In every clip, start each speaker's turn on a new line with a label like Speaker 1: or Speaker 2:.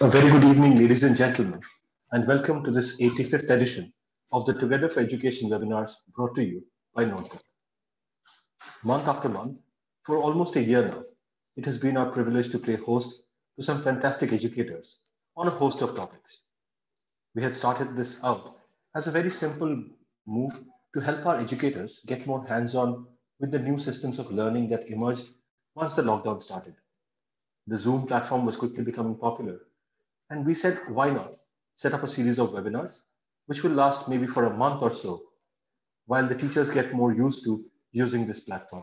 Speaker 1: A very good evening, ladies and gentlemen, and welcome to this 85th edition of the Together for Education webinars brought to you by Notebook. Month after month, for almost a year now, it has been our privilege to play host to some fantastic educators on a host of topics. We had started this out as a very simple move to help our educators get more hands-on with the new systems of learning that emerged once the lockdown started. The Zoom platform was quickly becoming popular, and we said, why not set up a series of webinars, which will last maybe for a month or so, while the teachers get more used to using this platform.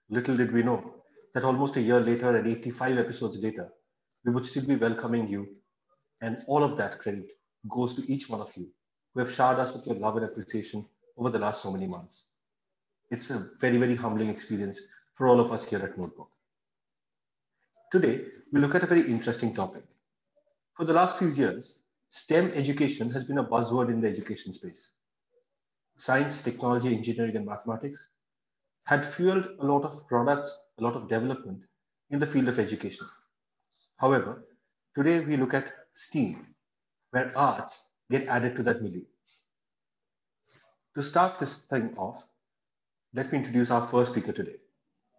Speaker 1: Little did we know that almost a year later and 85 episodes later, we would still be welcoming you, and all of that credit goes to each one of you who have showered us with your love and appreciation over the last so many months. It's a very, very humbling experience for all of us here at Notebook. Today, we look at a very interesting topic. For the last few years, STEM education has been a buzzword in the education space. Science, technology, engineering, and mathematics had fueled a lot of products, a lot of development in the field of education. However, today we look at STEAM, where arts get added to that milieu. To start this thing off, let me introduce our first speaker today.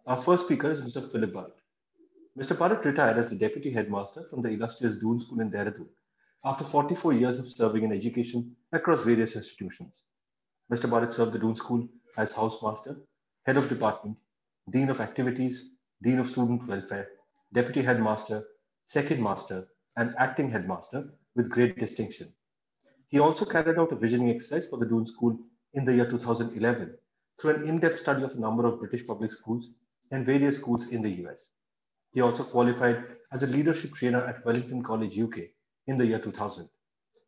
Speaker 1: Our first speaker is Mr. Philip Barrett. Mr. Barrett retired as the Deputy Headmaster from the illustrious Doon School in Dehradun after 44 years of serving in education across various institutions. Mr. Barrett served the Doon School as Housemaster, Head of Department, Dean of Activities, Dean of Student Welfare, Deputy Headmaster, Second Master, and Acting Headmaster with great distinction. He also carried out a visioning exercise for the Doon School in the year 2011 through an in-depth study of a number of British public schools and various schools in the US. He also qualified as a leadership trainer at Wellington College, UK in the year 2000.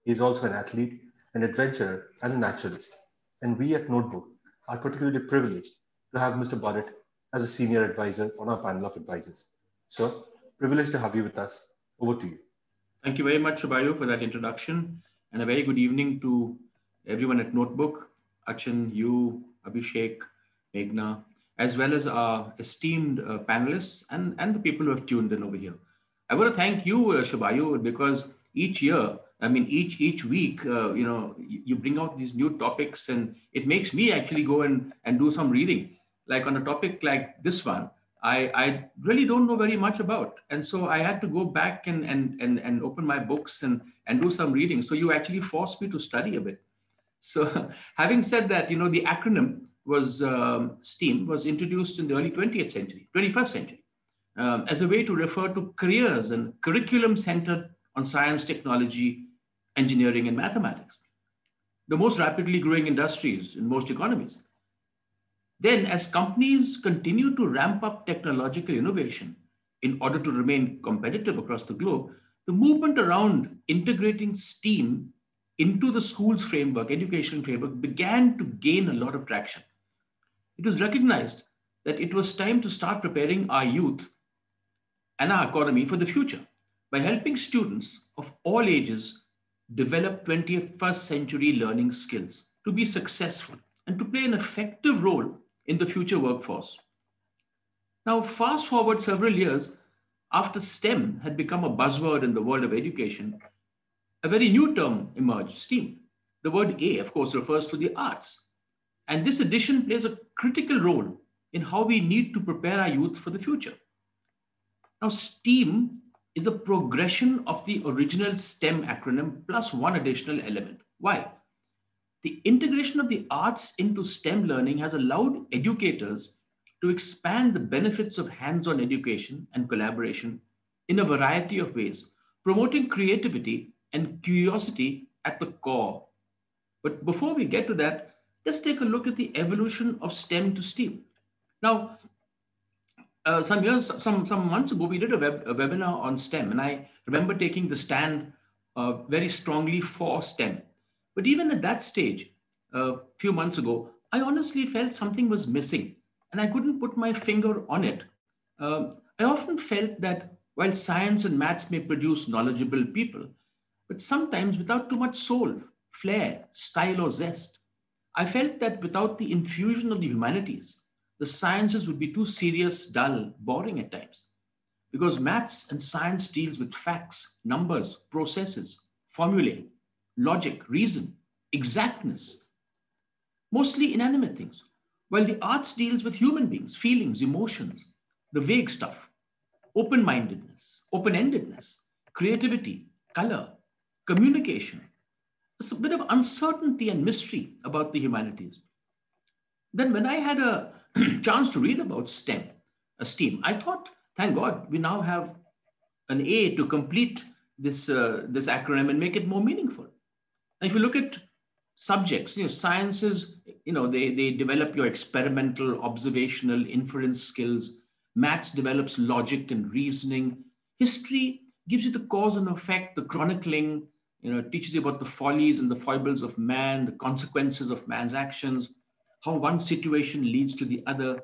Speaker 1: He is also an athlete, an adventurer, and a naturalist. And we at Notebook are particularly privileged to have Mr. Barrett as a senior advisor on our panel of advisors. So, privileged to have you with us. Over to you.
Speaker 2: Thank you very much, Subayu, for that introduction. And a very good evening to everyone at Notebook, Achin, you, Abhishek, Meghna, as well as our esteemed panelists and the people who have tuned in over here. I want to thank you, Subayu, because each year, each week, you bring out these new topics, and it makes me actually go and do some reading. Like on a topic like this one, I really don't know very much about. And so I had to go back and open my books and do some reading. So you actually forced me to study a bit. So having said that, the acronym was STEAM was introduced in the early 21st century, as a way to refer to careers and curriculum centered on science, technology, engineering, and mathematics, the most rapidly growing industries in most economies. Then, as companies continue to ramp up technological innovation in order to remain competitive across the globe, the movement around integrating STEAM into the school's framework, education framework, began to gain a lot of traction. It was recognized that it was time to start preparing our youth and our economy for the future by helping students of all ages develop 21st century learning skills to be successful and to play an effective role in the future workforce. Now, fast forward several years after STEM had become a buzzword in the world of education, a very new term emerged, STEAM. The word A, of course, refers to the arts. And this addition plays a critical role in how we need to prepare our youth for the future. Now, STEAM is a progression of the original STEM acronym plus one additional element. Why? The integration of the arts into STEM learning has allowed educators to expand the benefits of hands-on education and collaboration in a variety of ways, promoting creativity and curiosity at the core. But before we get to that, let's take a look at the evolution of STEM to STEAM. Now, some months ago, we did a webinar on STEM, and I remember taking the stand very strongly for STEM. But even at that stage, a few months ago, I honestly felt something was missing, and I couldn't put my finger on it. I often felt that while science and maths may produce knowledgeable people, but sometimes without too much soul, flair, style, or zest. I felt that without the infusion of the humanities, the sciences would be too serious, dull, boring at times. because maths and science deals with facts, numbers, processes, formulae, logic, reason, exactness, mostly inanimate things, while the arts deals with human beings, feelings, emotions, the vague stuff, open-mindedness, open-endedness, creativity, color, communication. There's a bit of uncertainty and mystery about the humanities. Then when I had a chance to read about STEAM, I thought, thank God, we now have an A to complete this acronym and make it more meaningful. And if you look at subjects, sciences, they develop your experimental, observational, inference skills. Maths develops logic and reasoning. History gives you the cause and effect, the chronicling, teaches you about the follies and the foibles of man, the consequences of man's actions, how one situation leads to the other.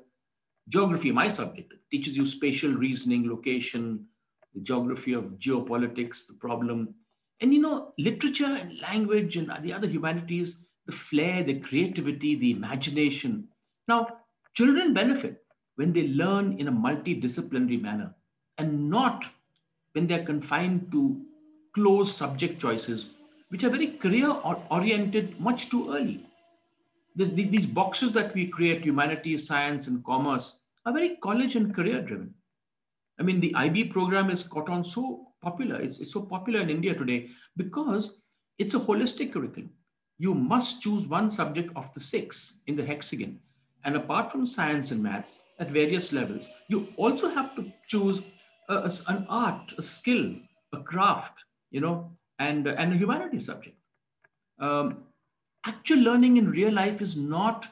Speaker 2: Geography, my subject, teaches you spatial reasoning, location, the geography of geopolitics, the problem. And literature and language and the other humanities, the flair, the creativity, the imagination. Now, children benefit when they learn in a multidisciplinary manner and not when they're confined to closed subject choices, which are very career oriented much too early. These boxes that we create, humanities, science, and commerce, are very college and career driven. I mean, the IB program is caught on so popular. It's so popular in India today because it's a holistic curriculum. You must choose one subject of the 6 in the hexagon. And apart from science and maths at various levels, you also have to choose an art, a skill, a craft, and a humanities subject. Actual learning in real life is not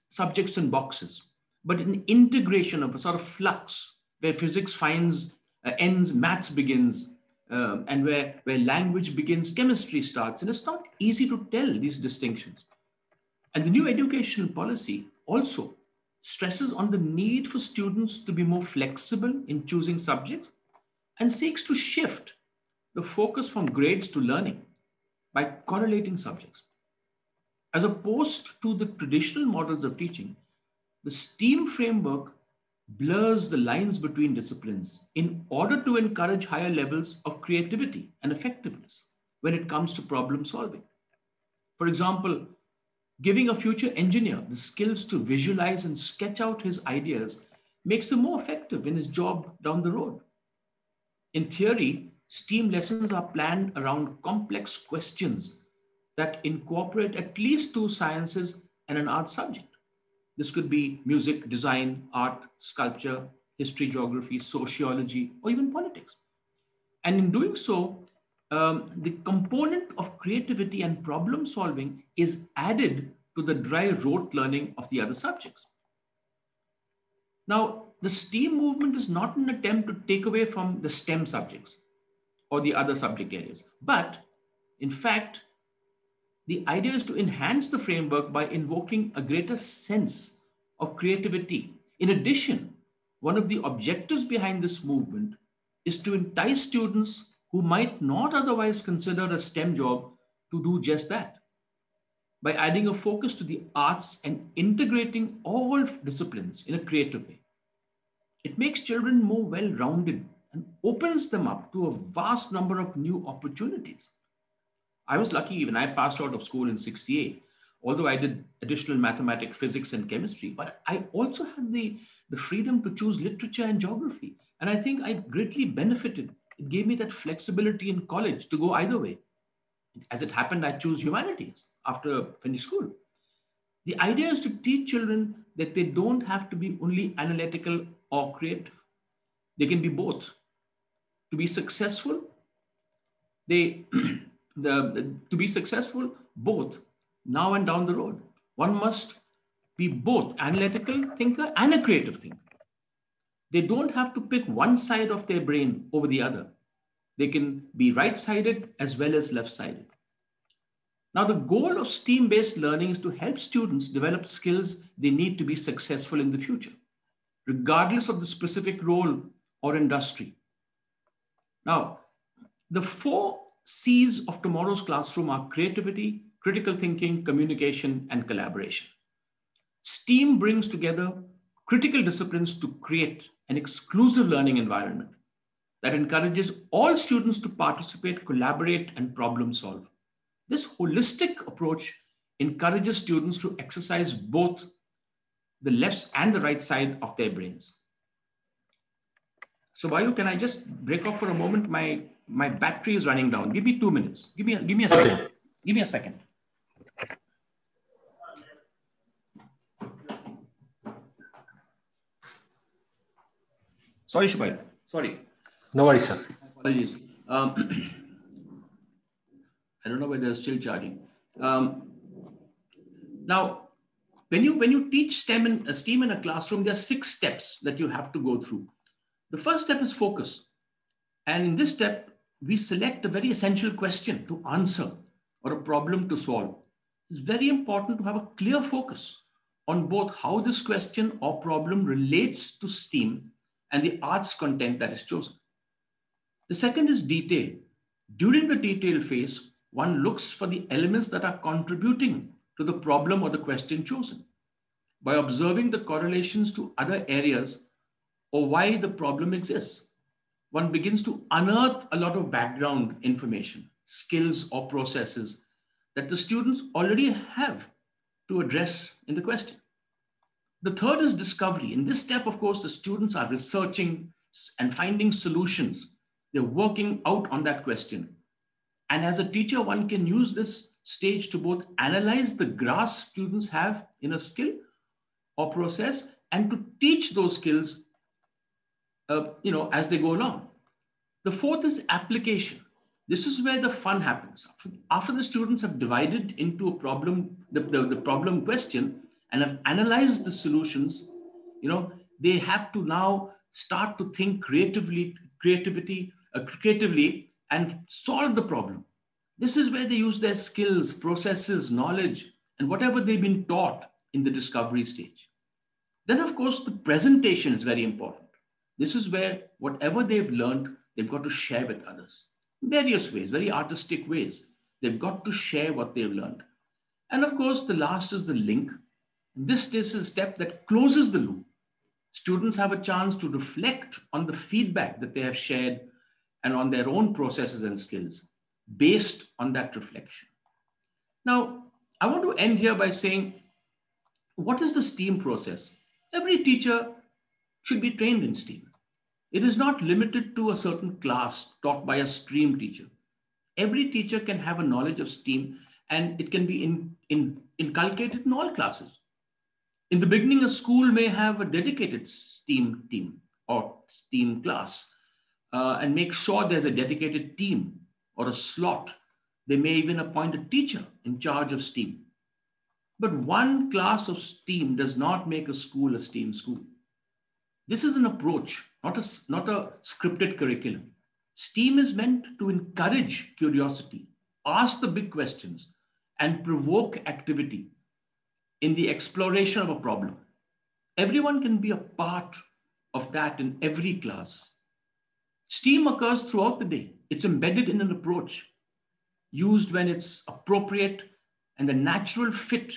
Speaker 2: subjects and boxes, but an integration of a sort of flux where physics ends, maths begins, and where language begins, chemistry starts. And it's not easy to tell these distinctions. And the new educational policy also stresses on the need for students to be more flexible in choosing subjects and seeks to shift the focus from grades to learning by correlating subjects. As opposed to the traditional models of teaching, the STEAM framework blurs the lines between disciplines in order to encourage higher levels of creativity and effectiveness when it comes to problem solving. For example, giving a future engineer the skills to visualize and sketch out his ideas makes him more effective in his job down the road. In theory, STEAM lessons are planned around complex questions that incorporate at least 2 sciences and an art subject. This could be music, design, art, sculpture, history, geography, sociology, or even politics. And in doing so, the component of creativity and problem solving is added to the dry rote learning of the other subjects. Now, the STEAM movement is not an attempt to take away from the STEM subjects or the other subject areas, but in fact, the idea is to enhance the framework by invoking a greater sense of creativity. In addition, one of the objectives behind this movement is to entice students who might not otherwise consider a STEM job to do just that by adding a focus to the arts and integrating all disciplines in a creative way. It makes children more well-rounded and opens them up to a vast number of new opportunities. I was lucky when I passed out of school in 68, although I did additional mathematics, physics, and chemistry, but I also had the freedom to choose literature and geography. And I think I greatly benefited. It gave me that flexibility in college to go either way. As it happened, I chose humanities after finished school. The idea is to teach children that they don't have to be only analytical or creative. They can be both. To be successful, to be successful both now and down the road, one must be both analytical thinker and a creative thinker. They don't have to pick one side of their brain over the other. They can be right-sided as well as left-sided. Now, the goal of STEAM-based learning is to help students develop skills they need to be successful in the future, regardless of the specific role or industry. Now, the 4 C's of tomorrow's classroom are creativity, critical thinking, communication, and collaboration. STEAM brings together critical disciplines to create an exclusive learning environment that encourages all students to participate, collaborate, and problem solve. This holistic approach encourages students to exercise both the left and the right side of their brains. So, Bayu, can I just break off for a moment? My battery is running down. Give me 2 minutes. Give me a second. Give me a second. Sorry, Shubhayu. Sorry.
Speaker 1: No worries, sir.
Speaker 2: Apologies. I don't know whether they're still charging. Now, when you teach STEM in a classroom, there are 6 steps that you have to go through. The first step is focus. And in this step, we select a very essential question to answer or a problem to solve. It's very important to have a clear focus on both how this question or problem relates to STEAM and the arts content that is chosen. The second is detail. During the detail phase, one looks for the elements that are contributing to the problem or the question chosen. By observing the correlations to other areas or why the problem exists, one begins to unearth a lot of background information, skills or processes that the students already have to address in the question. The third is discovery. In this step, of course, the students are researching and finding solutions. They're working out on that question. And as a teacher, one can use this stage to both analyze the grasp students have in a skill or process and to teach those skills as they go along. The fourth is application. This is where the fun happens. After the students have divided into a problem, the problem question, and have analyzed the solutions, they have to now start to think creatively and solve the problem. This is where they use their skills, processes, knowledge, and whatever they've been taught in the discovery stage. Then, of course, the presentation is very important. This is where whatever they've learned, they've got to share with others. In various ways, very artistic ways. They've got to share what they've learned. And of course, the last is the link. This is a step that closes the loop. Students have a chance to reflect on the feedback that they have shared and on their own processes and skills based on that reflection. Now, I want to end here by saying, what is the STEAM process? Every teacher should be trained in STEAM. It is not limited to a certain class taught by a stream teacher. Every teacher can have a knowledge of STEAM, and it can be inculcated in all classes. In the beginning, a school may have a dedicated STEAM team or STEAM class and make sure there's a dedicated team or a slot. They may even appoint a teacher in charge of STEAM. But one class of STEAM does not make a school a STEAM school. This is an approach, not a scripted curriculum. STEAM is meant to encourage curiosity, ask the big questions, and provoke activity in the exploration of a problem. Everyone can be a part of that in every class. STEAM occurs throughout the day. It's embedded in an approach used when it's appropriate and the natural fit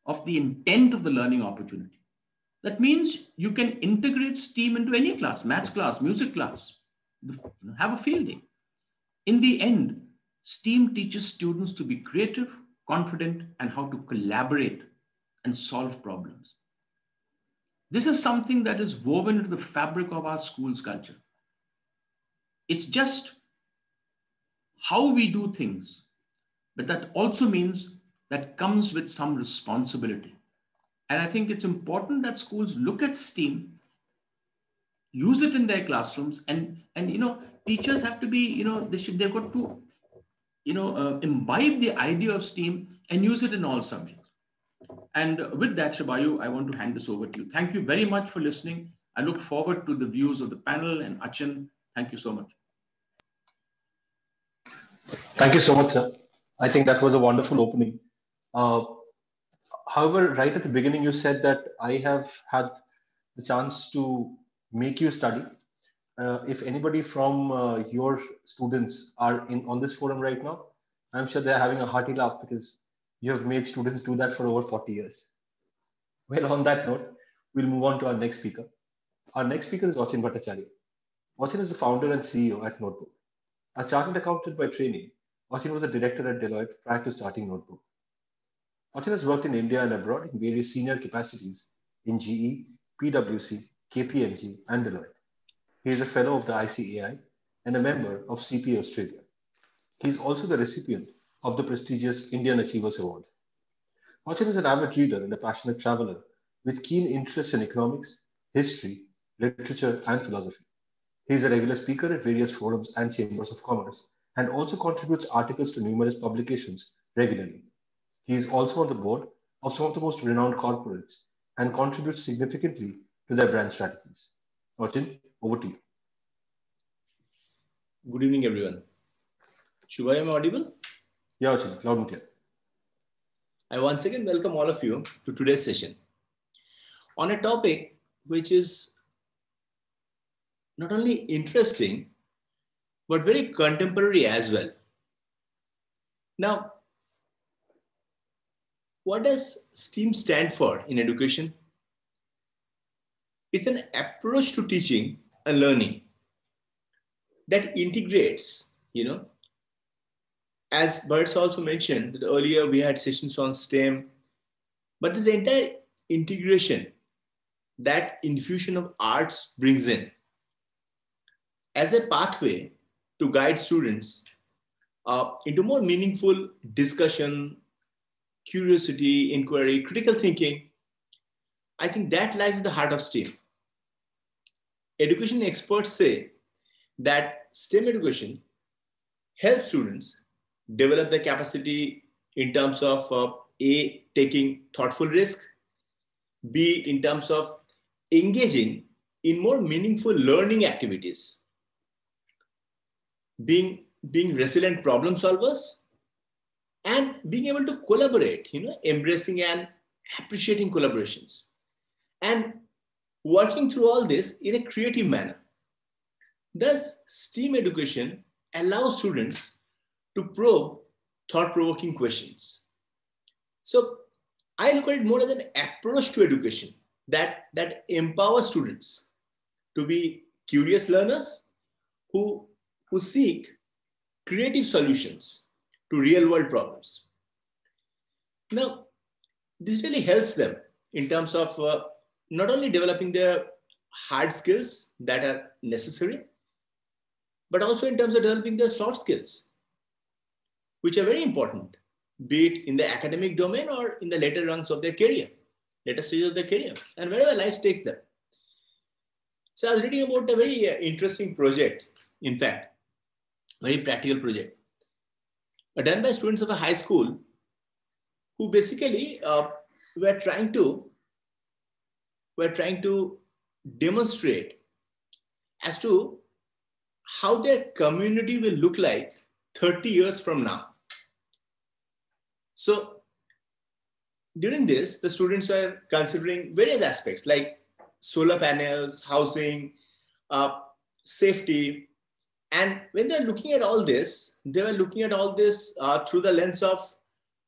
Speaker 2: of the intent of the learning opportunity. That means you can integrate STEAM into any class, maths class, music class, have a field day. In the end, STEAM teaches students to be creative, confident, and how to collaborate and solve problems. This is something that is woven into the fabric of our school's culture. It's just how we do things, but that also means that comes with some responsibility. And I think it's important that schools look at STEAM, use it in their classrooms, and teachers have to be, they've got to, imbibe the idea of STEAM and use it in all subjects. And with that, Shubhayu, I want to hand this over to you. Thank you very much for listening. I look forward to the views of the panel, and Achin, thank you so much.
Speaker 1: Thank you so much, sir. I think that was a wonderful opening. However, right at the beginning, you said that I have had the chance to make you study. If anybody from your students are on this forum right now, I'm sure they're having a hearty laugh because you have made students do that for over 40 years. Well, on that note, we'll move on to our next speaker. Our next speaker is Achin Bhattacharya. Achin is the founder and CEO at Notebook. A chartered accountant by training, Achin was a director at Deloitte prior to starting Notebook. Achin has worked in India and abroad in various senior capacities in GE, PwC, KPMG, and Deloitte. He is a fellow of the ICAI and a member of CPA Australia. He is also the recipient of the prestigious Indian Achievers Award. Achin is an avid reader and a passionate traveler with keen interests in economics, history, literature, and philosophy. He is a regular speaker at various forums and chambers of commerce and also contributes articles to numerous publications regularly. He is also on the board of some of the most renowned corporates and contributes significantly to their brand strategies. Achin, over to you.
Speaker 3: Good evening, everyone. Shubha, am I audible?
Speaker 1: Yeah, Achin, loud and clear.
Speaker 3: I once again welcome all of you to today's session on a topic which is not only interesting, but very contemporary as well. Now, what does STEAM stand for in education? It's an approach to teaching and learning that integrates, as Bert's also mentioned that earlier we had sessions on STEM, but this entire integration that infusion of arts brings in as a pathway to guide students into more meaningful discussion, curiosity, inquiry, critical thinking. I think that lies at the heart of STEAM. Education experts say that STEM education helps students develop their capacity in terms of A, taking thoughtful risk, B, in terms of engaging in more meaningful learning activities, being resilient problem solvers, and being able to collaborate, embracing and appreciating collaborations, and working through all this in a creative manner. Thus, STEAM education allows students to probe thought-provoking questions. So I look at it more as an approach to education that empowers students to be curious learners who seek creative solutions to real-world problems. Now, this really helps them in terms of not only developing their hard skills that are necessary, but also in terms of developing their soft skills, which are very important, be it in the academic domain or in the later rungs of their career, later stages of their career, and wherever life takes them. So I was reading about a very interesting project, in fact, very practical project, done by students of a high school who basically were trying to demonstrate as to how their community will look like 30 years from now. So during this, the students were considering various aspects like solar panels, housing, safety. And when they're looking at all this, they were looking at all this through the lens of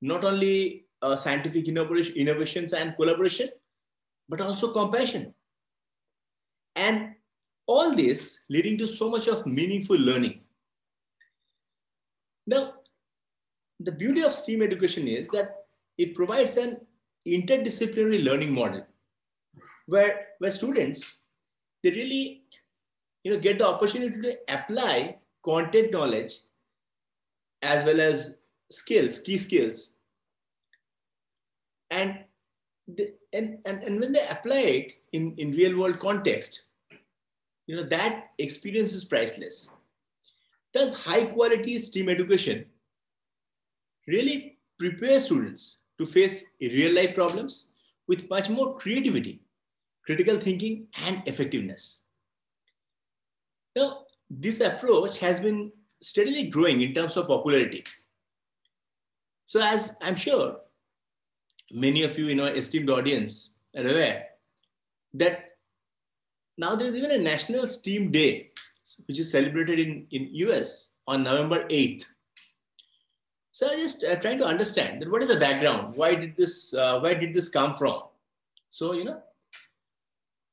Speaker 3: not only scientific innovations and collaboration, but also compassion. And all this leading to so much of meaningful learning. Now, the beauty of STEAM education is that it provides an interdisciplinary learning model where students, they really get the opportunity to apply content knowledge as well as skills, key skills. And when they apply it in real world context, that experience is priceless. Thus, high quality STEAM education really prepares students to face real life problems with much more creativity, critical thinking, and effectiveness. Now, this approach has been steadily growing in terms of popularity. So as I'm sure many of you, esteemed audience are aware that now there is even a National STEAM Day, which is celebrated in US on November 8th. So I just trying to understand that what is the background? Why did this come from? So,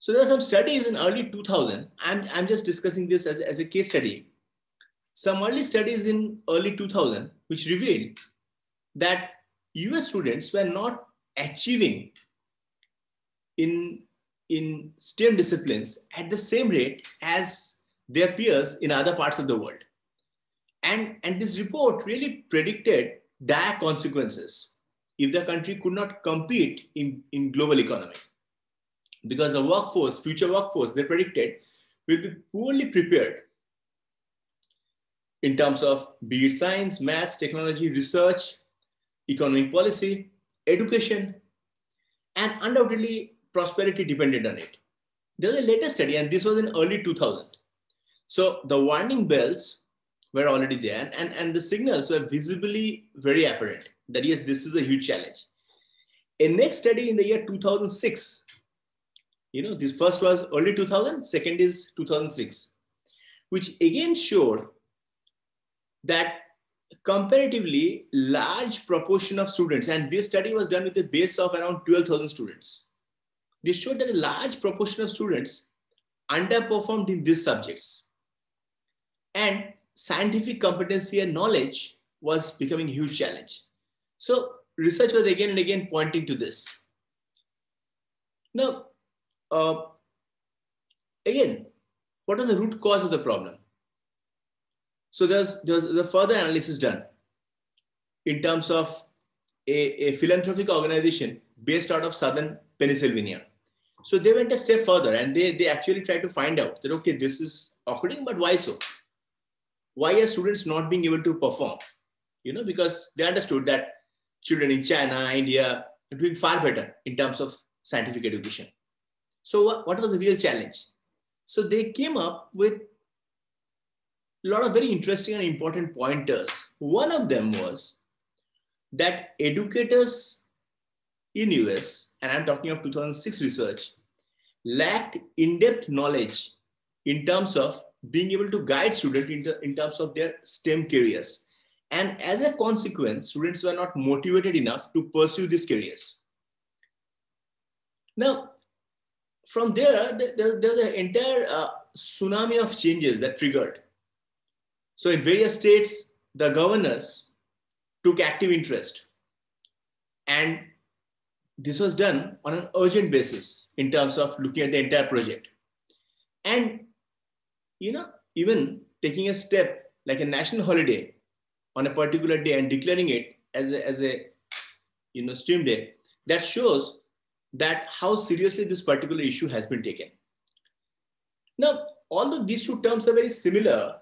Speaker 3: So there are some studies in early 2000. I'm just discussing this as a case study. Some early studies in early 2000, which revealed that US students were not achieving in STEM disciplines at the same rate as their peers in other parts of the world. And this report really predicted dire consequences if the country could not compete in global economy. Because the workforce, future workforce, they predicted, will be poorly prepared in terms of be it science, maths, technology, research, economic policy, education, and undoubtedly prosperity depended on it. There was a later study, and this was in early 2000. So the warning bells were already there, and the signals were visibly very apparent that yes, this is a huge challenge. A next study in the year 2006, this first was early 2000, second is 2006, which again showed that comparatively large proportion of students, and this study was done with a base of around 12,000 students. This showed that a large proportion of students underperformed in these subjects. And scientific competency and knowledge was becoming a huge challenge. So research was again and again pointing to this. Now, again, what was the root cause of the problem? So there's a further analysis done in terms of a philanthropic organization based out of southern Pennsylvania. So they went a step further and they actually tried to find out that, okay, this is occurring, but why so? Why are students not being able to perform? Because they understood that children in China, India are doing far better in terms of scientific education. So what was the real challenge? So they came up with a lot of very interesting and important pointers. One of them was that educators in US, and I'm talking of 2006 research, lacked in-depth knowledge in terms of being able to guide students in terms of their STEM careers. And as a consequence, students were not motivated enough to pursue these careers. Now, from there, there's an entire tsunami of changes that triggered. So in various states, the governors took active interest. And this was done on an urgent basis in terms of looking at the entire project. And, even taking a step like a national holiday on a particular day and declaring it as a STEM day, that shows that how seriously this particular issue has been taken. Now, although these two terms are very similar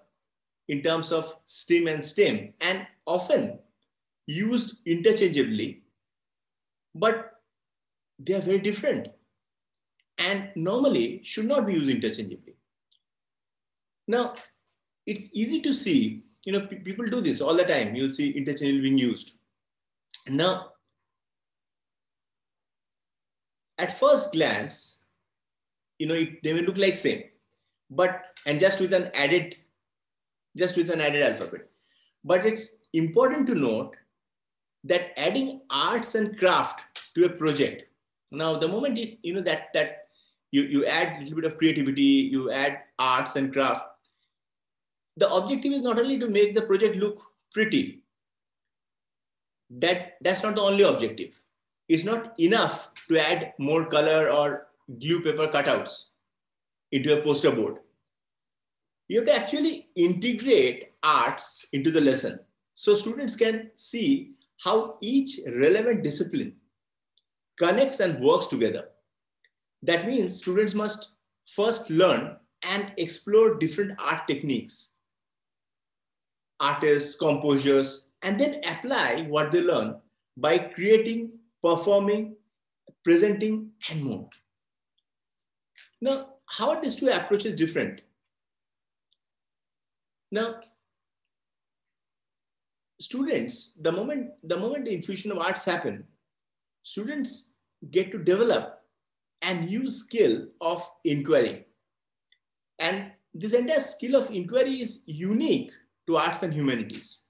Speaker 3: in terms of STEM and STEM and often used interchangeably, but they are very different and normally should not be used interchangeably. Now, it's easy to see, people do this all the time. You'll see interchangeably being used. Now, at first glance, they may look like same, and just with an added alphabet. But it's important to note that adding arts and craft to a project. Now, the moment you add a little bit of creativity, you add arts and craft, the objective is not only to make the project look pretty. That's not the only objective. It's not enough to add more color or glue paper cutouts into a poster board. You have to actually integrate arts into the lesson so students can see how each relevant discipline connects and works together. That means students must first learn and explore different art techniques, artists, composers, and then apply what they learn by creating, performing, presenting, and more. Now, how are these two approaches different? Now, students, the moment the infusion of arts happen, students get to develop and use skill of inquiry. And this entire skill of inquiry is unique to arts and humanities.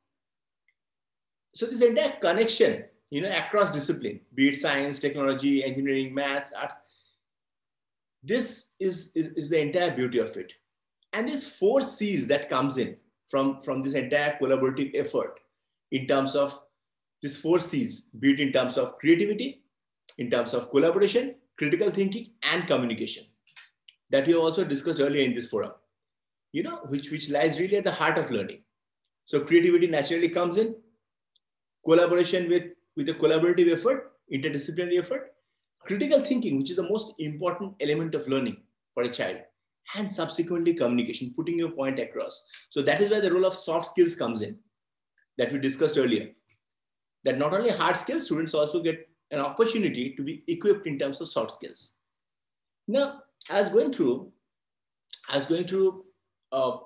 Speaker 3: So this entire connection, across discipline, be it science, technology, engineering, maths, arts, This is the entire beauty of it. And these 4 C's that comes in from this entire collaborative effort in terms of these 4 C's, be it in terms of creativity, in terms of collaboration, critical thinking, and communication, that we have also discussed earlier in this forum, which lies really at the heart of learning. So creativity naturally comes in, collaboration with a collaborative effort, interdisciplinary effort, critical thinking, which is the most important element of learning for a child, and subsequently communication, putting your point across. So that is where the role of soft skills comes in, that we discussed earlier. That not only hard skills, students also get an opportunity to be equipped in terms of soft skills. Now, I was going through a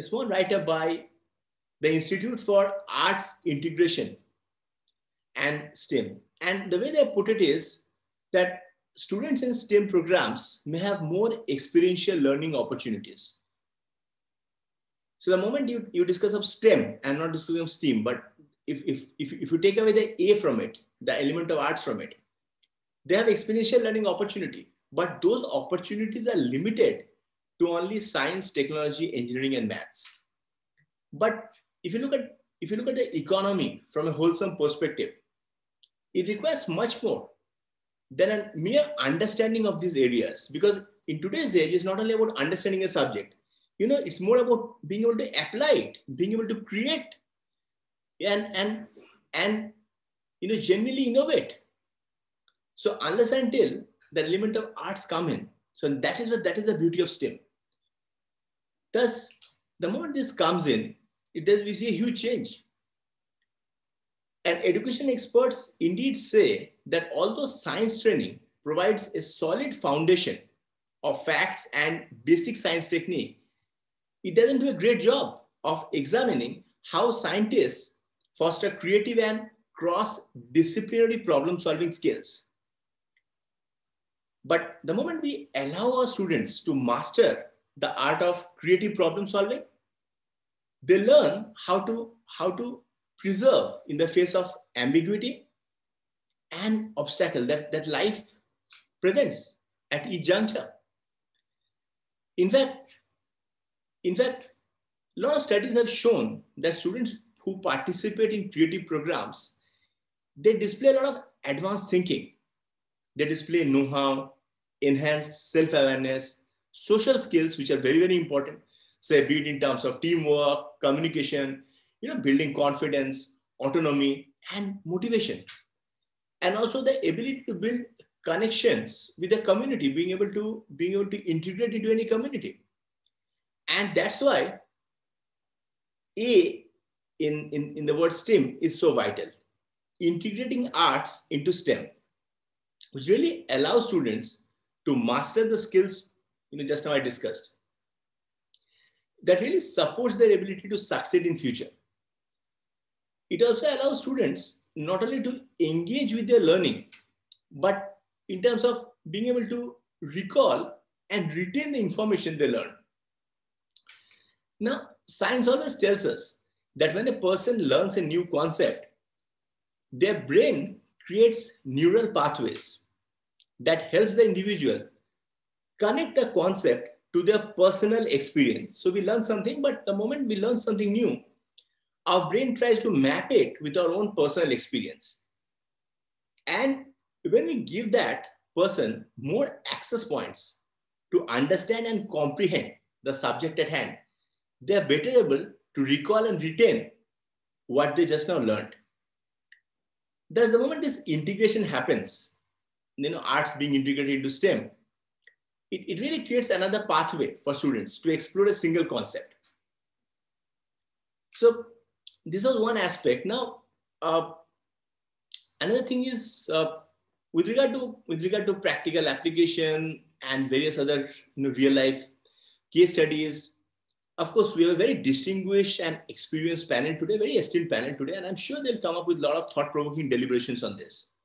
Speaker 3: small write-up by the Institute for Arts Integration and STEM. And the way they put it is that students in STEM programs may have more experiential learning opportunities. So the moment you discuss of STEM, I'm not discussing of STEAM, but if you take away the A from it, the element of arts from it, they have experiential learning opportunity, but those opportunities are limited to only science, technology, engineering, and maths. But if you look at the economy from a wholesome perspective, it requires much more than a mere understanding of these areas, because in today's age, it's not only about understanding a subject. It's more about being able to apply it, being able to create, and genuinely innovate. So unless until the element of arts come in, so that is the beauty of STEM. Thus, the moment this comes in, we see a huge change. And education experts indeed say that although science training provides a solid foundation of facts and basic science technique, it doesn't do a great job of examining how scientists foster creative and cross-disciplinary problem-solving skills. But the moment we allow our students to master the art of creative problem-solving, they learn how to preserve in the face of ambiguity and obstacle that life presents at each juncture. In fact, a lot of studies have shown that students who participate in creative programs, they display a lot of advanced thinking. They display know-how, enhanced self-awareness, social skills, which are very, very important, say, be it in terms of teamwork, communication, building confidence, autonomy, and motivation. And also the ability to build connections with the community, being able to integrate into any community. And that's why A in the word STEM is so vital. Integrating arts into STEM, which really allows students to master the skills, just now I discussed, that really supports their ability to succeed in future. It also allows students not only to engage with their learning, but in terms of being able to recall and retain the information they learn. Now, science always tells us that when a person learns a new concept, their brain creates neural pathways that helps the individual connect the concept to their personal experience. So we learn something, but the moment we learn something new, our brain tries to map it with our own personal experience. And when we give that person more access points to understand and comprehend the subject at hand, they are better able to recall and retain what they just now learned. Thus, the moment this integration happens, arts being integrated into STEM, it really creates another pathway for students to explore a single concept. So this was one aspect. Now, another thing is with regard to practical application and various other real life case studies. Of course, we have a very distinguished and experienced panel today, very esteemed panel today, and I'm sure they'll come up with a lot of thought-provoking deliberations on this.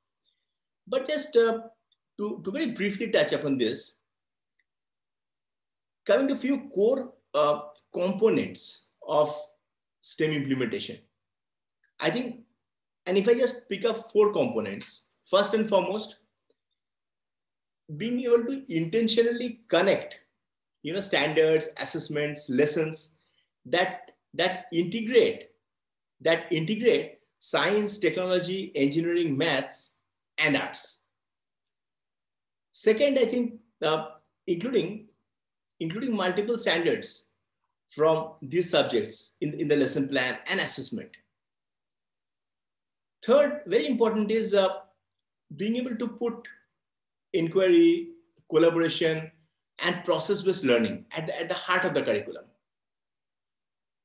Speaker 3: But just to very briefly touch upon this, coming to a few core components of STEM implementation, I think, and if I just pick up 4 components, first and foremost, being able to intentionally connect, standards, assessments, lessons that integrate science, technology, engineering, maths, and arts. Second, I think including multiple standards from these subjects in the lesson plan and assessment. Third, very important is being able to put inquiry, collaboration, and process-based learning at the heart of the curriculum.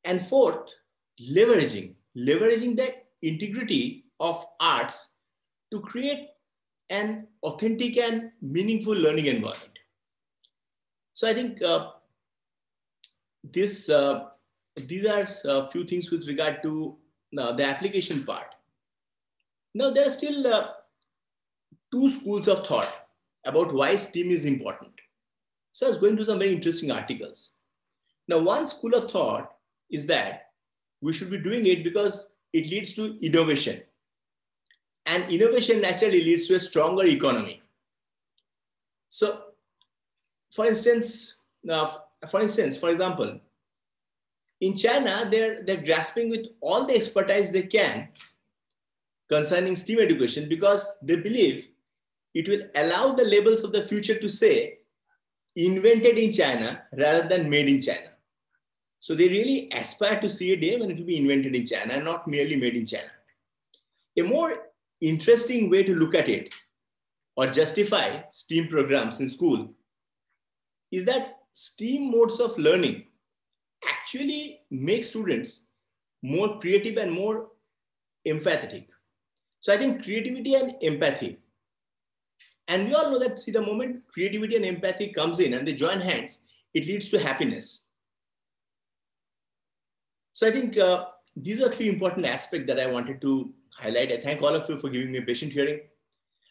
Speaker 3: And fourth, leveraging the integrity of arts to create an authentic and meaningful learning environment. So I think these are a few things with regard to the application part. Now, there are still two schools of thought about why STEAM is important. So I was going to some very interesting articles. Now, one school of thought is that we should be doing it because it leads to innovation. And innovation naturally leads to a stronger economy. So, for example, in China, they're grasping with all the expertise they can concerning STEAM education because they believe it will allow the labels of the future to say invented in China rather than made in China. So they really aspire to see a day when it will be invented in China and not merely made in China. A more interesting way to look at it or justify STEAM programs in school is that STEAM modes of learning actually make students more creative and more empathetic. So I think creativity and empathy. And we all know that, see, the moment creativity and empathy comes in and they join hands, it leads to happiness. So I think these are a few important aspects that I wanted to highlight. I thank all of you for giving me a patient hearing.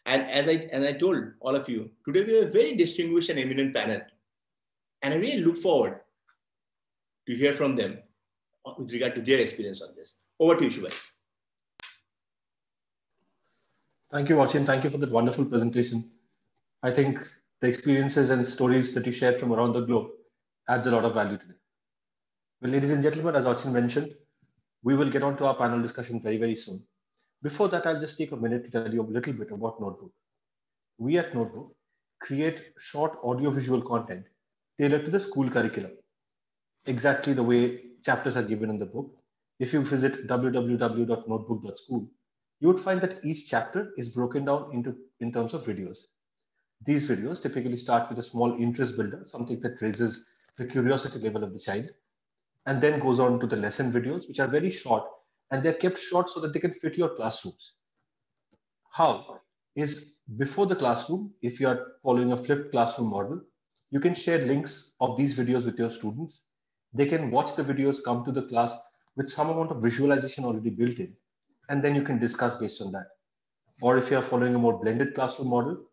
Speaker 3: And as I told all of you, today we have a very distinguished and eminent panel. And I really look forward to hear from them with regard to their experience on this. Over to you, Shubhai.
Speaker 1: Thank you, Achin. Thank you for that wonderful presentation. I think the experiences and stories that you shared from around the globe adds a lot of value today. Well, ladies and gentlemen, as Achin mentioned, we will get on to our panel discussion very, very soon. Before that, I'll just take a minute to tell you a little bit about Notebook. We at Notebook create short audiovisual content tailored to the school curriculum, exactly the way chapters are given in the book. If you visit www.notebook.school, you would find that each chapter is broken down in terms of videos. These videos typically start with a small interest builder, something that raises the curiosity level of the child, and then goes on to the lesson videos, which are very short, and they're kept short so that they can fit your classrooms. How is before the classroom, if you are following a flipped classroom model, you can share links of these videos with your students. They can watch the videos, come to the class with some amount of visualization already built in, and then you can discuss based on that. Or if you are following a more blended classroom model,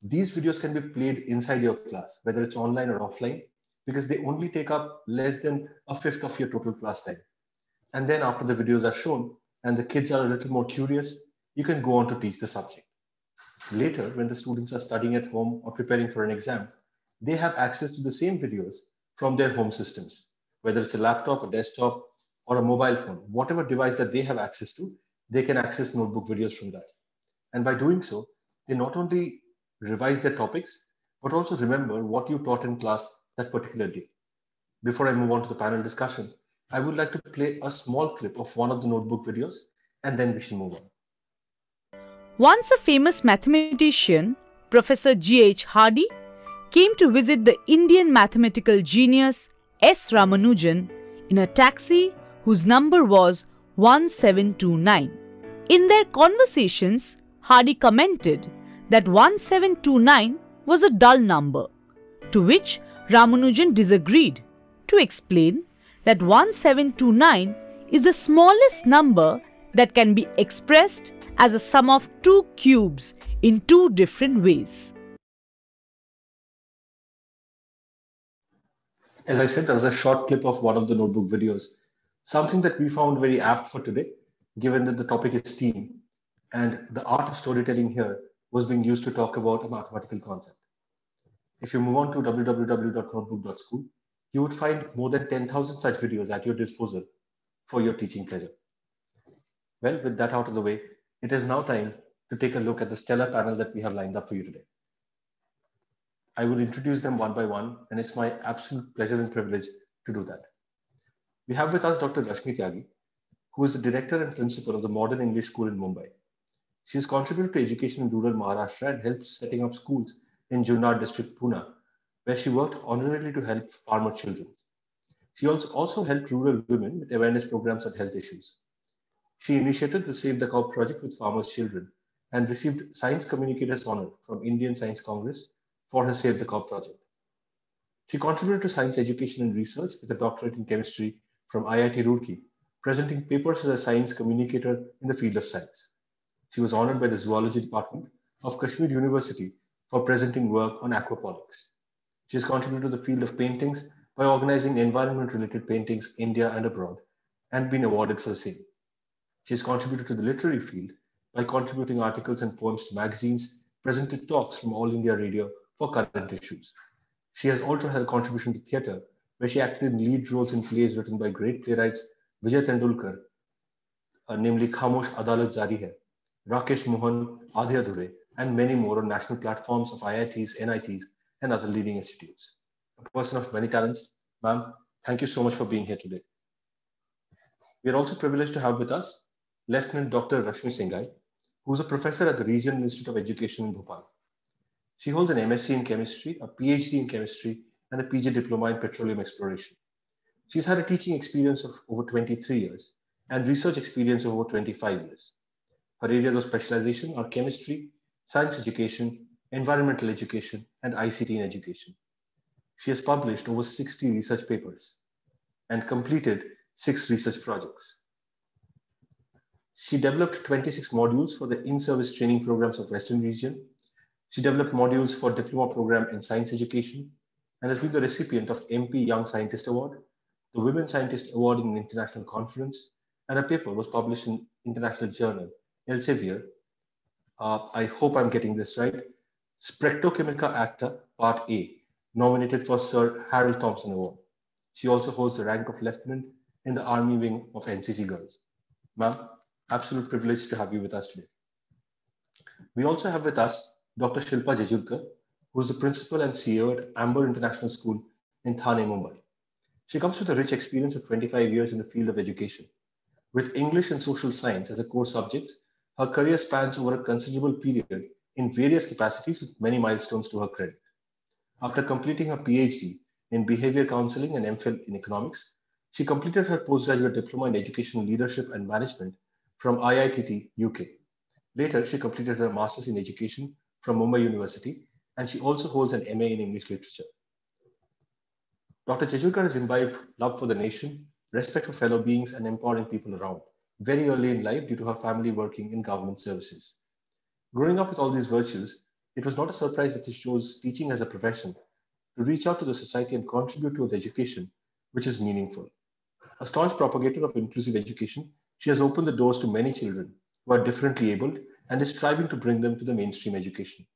Speaker 1: these videos can be played inside your class, whether it's online or offline, because they only take up less than a fifth of your total class time. And then after the videos are shown and the kids are a little more curious, you can go on to teach the subject. Later, when the students are studying at home or preparing for an exam, they have access to the same videos from their home systems, whether it's a laptop, a desktop, or a mobile phone, whatever device that they have access to, they can access Notebook videos from that. And by doing so, they not only revise their topics, but also remember what you taught in class that particular day. Before I move on to the panel discussion, I would like to play a small clip of one of the Notebook videos, and then we shall move on.
Speaker 4: Once a famous mathematician, Professor G.H. Hardy, came to visit the Indian mathematical genius S. Ramanujan in a taxi whose number was 1729. In their conversations, Hardy commented that 1729 was a dull number, to which Ramanujan disagreed, to explain that 1729 is the smallest number that can be expressed as a sum of two cubes in two different ways.
Speaker 1: As I said, there was a short clip of one of the Notebook videos, something that we found very apt for today, given that the topic is STEAM, and the art of storytelling here was being used to talk about a mathematical concept. If you move on to www.notebook.school, you would find more than 10,000 such videos at your disposal for your teaching pleasure. Well, with that out of the way, it is now time to take a look at the stellar panel that we have lined up for you today. I will introduce them one by one, and it's my absolute pleasure and privilege to do that. We have with us Dr. Rashmi Tyagi, who is the director and principal of the Modern English School in Mumbai. She has contributed to education in rural Maharashtra and helped setting up schools in Junnar district, Pune, where she worked honorably to help farmer children. She also helped rural women with awareness programs on health issues. She initiated the Save the Cow project with farmers' children and received Science Communicators Honor from Indian Science Congress for her Save the Cow project. She contributed to science education and research with a doctorate in chemistry from IIT Roorkee, presenting papers as a science communicator in the field of science. She was honored by the Zoology Department of Kashmir University for presenting work on aquaponics. She has contributed to the field of paintings by organizing environment-related paintings India and abroad and been awarded for the same. She has contributed to the literary field by contributing articles and poems to magazines, presented talks from All India Radio for current issues. She has also had a contribution to theatre, where she acted in lead roles in plays written by great playwrights Vijay Tendulkar, namely Khamosh Adalat Jari Hai, Rakesh Mohan, Aadhi Adhure, and many more on national platforms of IITs, NITs, and other leading institutes. A person of many talents, ma'am, thank you so much for being here today. We are also privileged to have with us Lieutenant Dr. Rashmi Singhai, who is a professor at the Regional Institute of Education in Bhopal. She holds an MSc in chemistry, a PhD in chemistry, and a PG diploma in petroleum exploration. She's had a teaching experience of over 23 years and research experience of over 25 years. Her areas of specialization are chemistry, science education, environmental education, and ICT in education. She has published over 60 research papers and completed 6 research projects. She developed 26 modules for the in-service training programs of Western region. She developed modules for diploma program in science education and has been the recipient of MP Young Scientist Award, the Women Scientist Award in an international conference, and a paper was published in international journal Elsevier. I hope I'm getting this right. Spectrochemica Acta Part A, nominated for Sir Harold Thompson Award. She also holds the rank of lieutenant in the Army wing of NCC Girls. Ma'am, absolute privilege to have you with us today. We also have with us Dr. Shilpa Jejurkar, who is the principal and CEO at Amber International School in Thane, Mumbai. She comes with a rich experience of 25 years in the field of education. With English and social science as a core subject, her career spans over a considerable period in various capacities with many milestones to her credit. After completing her PhD in behavior counseling and MPhil in economics, she completed her postgraduate diploma in educational leadership and management from IITT, UK. Later, she completed her master's in education from Mumbai University, and she also holds an MA in English literature. Dr. Jejurkar has imbibed love for the nation, respect for fellow beings, and empowering people around very early in life due to her family working in government services. Growing up with all these virtues, it was not a surprise that she chose teaching as a profession to reach out to the society and contribute towards education, which is meaningful. A staunch propagator of inclusive education, she has opened the doors to many children who are differently abled and is striving to bring them to the mainstream education.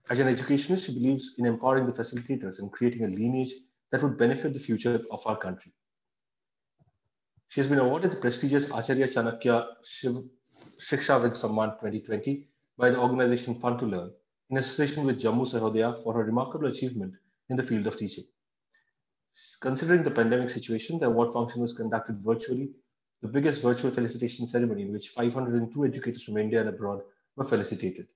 Speaker 1: As an educationist, she believes in empowering the facilitators and creating a lineage that would benefit the future of our country. She has been awarded the prestigious Acharya Chanakya Shikshavid Samman 2020 by the organization Fun to Learn in association with Jammu Sahodaya for her remarkable achievement in the field of teaching. Considering the pandemic situation, the award function was conducted virtually, the biggest virtual felicitation ceremony in which 502 educators from India and abroad were felicitated.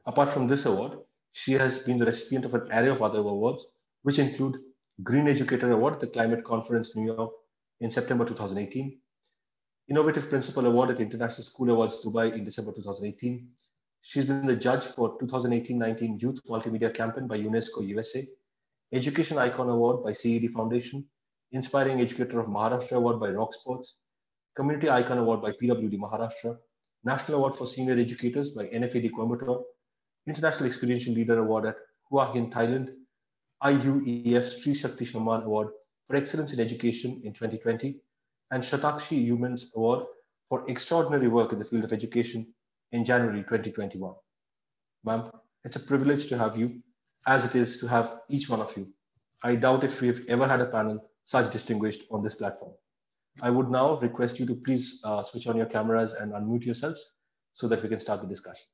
Speaker 1: Apart from this award, she has been the recipient of an array of other awards, which include Green Educator Award at the Climate Conference, New York in September 2018, Innovative Principal Award at International School Awards, Dubai in December 2018. She's been the judge for 2018-19 Youth Multimedia Campaign by UNESCO USA, Education Icon Award by CED Foundation, Inspiring Educator of Maharashtra Award by Rock Sports, Community Icon Award by PWD Maharashtra, National Award for Senior Educators by NFAD Coimbatore, International Experiential Leader Award at Hua Hin, Thailand, IUEF Sri Shakti Samman Award for Excellence in Education in 2020, and Shatakshi Humans Award for extraordinary work in the field of education in January 2021. Ma'am, It's a privilege to have you, as it is to have each one of you. I doubt if we've ever had a panel such distinguished on this platform. I would now request you to please switch on your cameras and unmute yourselves so that we can start the discussion.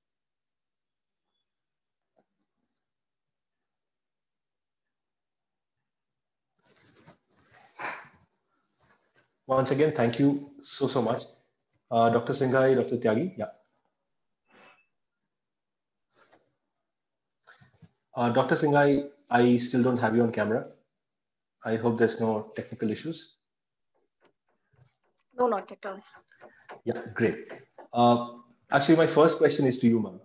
Speaker 1: Once again, thank you so much. Dr. Singhai, Dr. Tyagi, yeah. Dr. Singhai, I still don't have you on camera. I hope there's no technical issues.
Speaker 5: No, not at all.
Speaker 1: Yeah, great. Actually, my first question is to you, ma'am.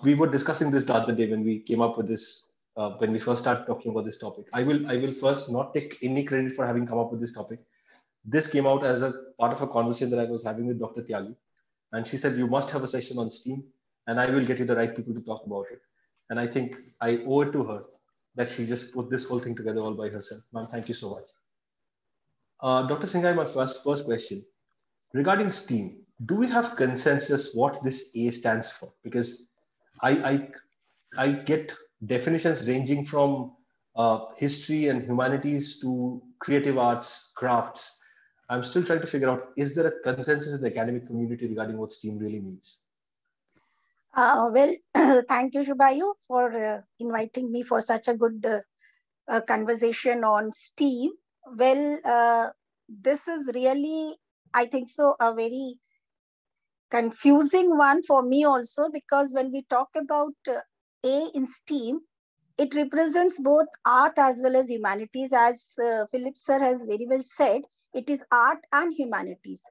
Speaker 1: We were discussing this the other day when we came up with this, when we first started talking about this topic. I will first not take any credit for having come up with this topic. This came out as a part of a conversation that I was having with Dr. Tyagi. And she said, you must have a session on STEAM and I will get you the right people to talk about it. And I think I owe it to her that she just put this whole thing together all by herself. Ma'am, thank you so much. Dr. Singhai, my first question. Regarding STEAM, do we have consensus what this A stands for? Because I get definitions ranging from history and humanities to creative arts, crafts. I'm still trying to figure out, is there a consensus in the academic community regarding what STEAM really means?
Speaker 5: Well, thank you, Shubhayu, for inviting me for such a good conversation on STEAM. Well, this is really, I think so, a very confusing one for me also, because when we talk about A in STEAM, it represents both art as well as humanities. As Philip sir has very well said, it is art and humanities.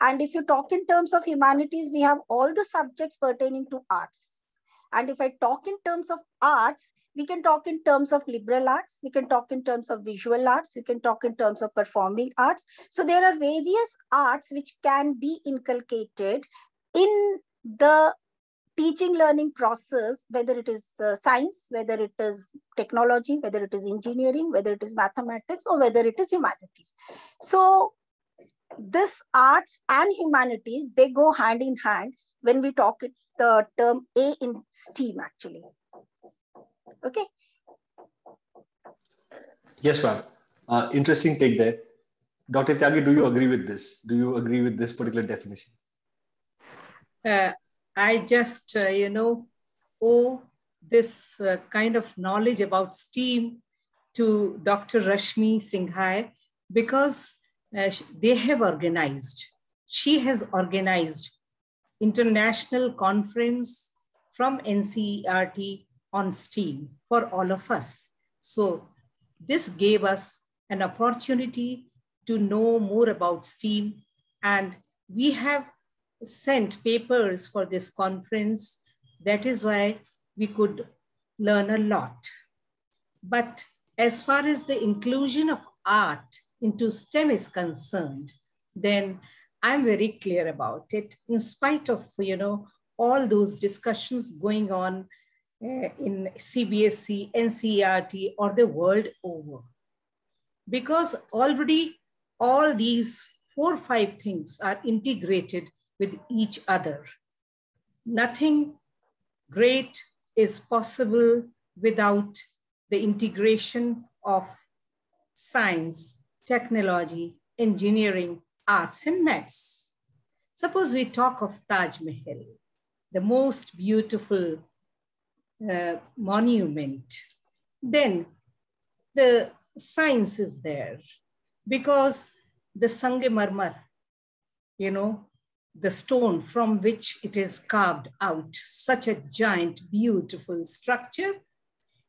Speaker 5: And if you talk in terms of humanities, we have all the subjects pertaining to arts. And if I talk in terms of arts, we can talk in terms of liberal arts, we can talk in terms of visual arts, we can talk in terms of performing arts. So there are various arts which can be inculcated in the teaching learning process, whether it is science, whether it is technology, whether it is engineering, whether it is mathematics, or whether it is humanities. So this arts and humanities, they go hand in hand when we talk the term A in STEAM actually. Okay.
Speaker 1: Yes, ma'am. Interesting take there. Dr. Tyagi, do you agree with this? Do you agree with this particular definition?
Speaker 6: I just, owe this kind of knowledge about STEAM to Dr. Rashmi Singhai, because they have organized, she has organized international conference from NCERT on STEAM for all of us. So this gave us an opportunity to know more about STEAM, and we have sent papers for this conference. That is why we could learn a lot. But as far as the inclusion of art into STEM is concerned, then I'm very clear about it, in spite of, all those discussions going on in CBSE, NCERT, or the world over. Because already all these 4 or 5 things are integrated with each other. Nothing great is possible without the integration of science, technology, engineering, arts, and maths. Suppose we talk of Taj Mahal, the most beautiful monument. Then the science is there, because the Sangemarmar, the stone from which it is carved out, such a giant, beautiful structure.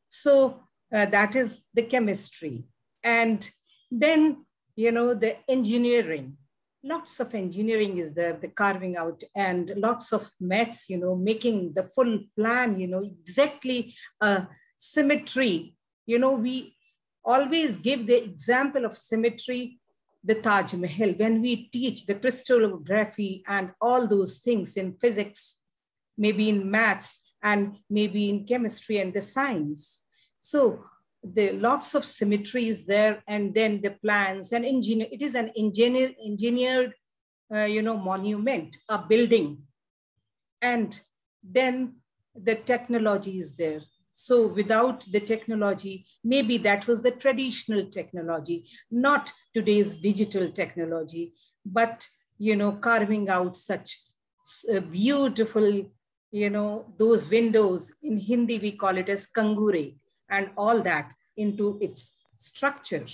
Speaker 6: So that is the chemistry. And then, the engineering, lots of engineering is there, the carving out, and lots of maths, making the full plan, exactly symmetry. We always give the example of symmetry, the Taj Mahal, when we teach the crystallography and all those things in physics, maybe in maths, and maybe in chemistry and the science. So the lots of symmetry is there, and then the plans and engineer. It is an engineered, monument, a building, and then the technology is there. So without the technology, maybe that was the traditional technology, not today's digital technology, but, carving out such beautiful, those windows, in Hindi we call it as kangure, and all that into its structure.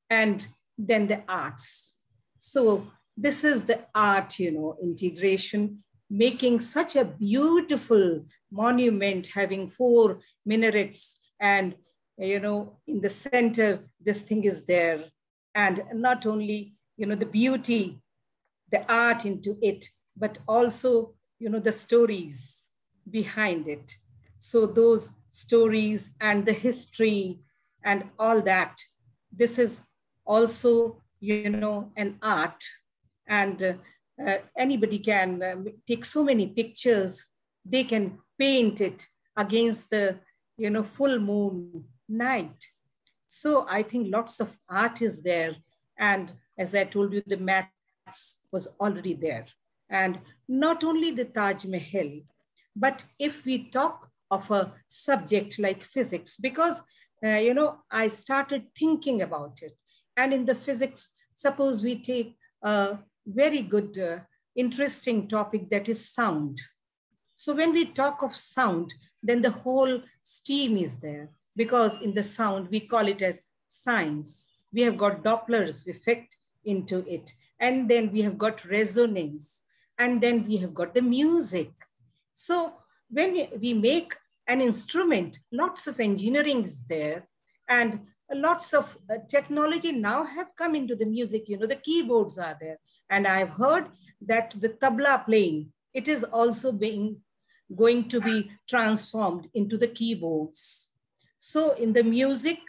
Speaker 6: And then the arts. So this is the art, integration, making such a beautiful monument having 4 minarets, and, in the center, this thing is there. And not only, the beauty, the art into it, but also, the stories behind it. So those stories and the history and all that, this is also, an art. And anybody can take so many pictures. They can paint it against the, full moon night. So I think lots of art is there. And as I told you, the maths was already there. And not only the Taj Mahal, but if we talk of a subject like physics, because, I started thinking about it. And in the physics, suppose we take a very good, interesting topic, that is sound. So when we talk of sound, then the whole steam is there, because in the sound, we call it as science. We have got Doppler's effect into it. And then we have got resonance. And then we have got the music. So when we make an instrument, lots of engineering is there, and lots of technology now have come into the music. The keyboards are there. And I've heard that the tabla playing, it is also going to be transformed into the keyboards. So in the music,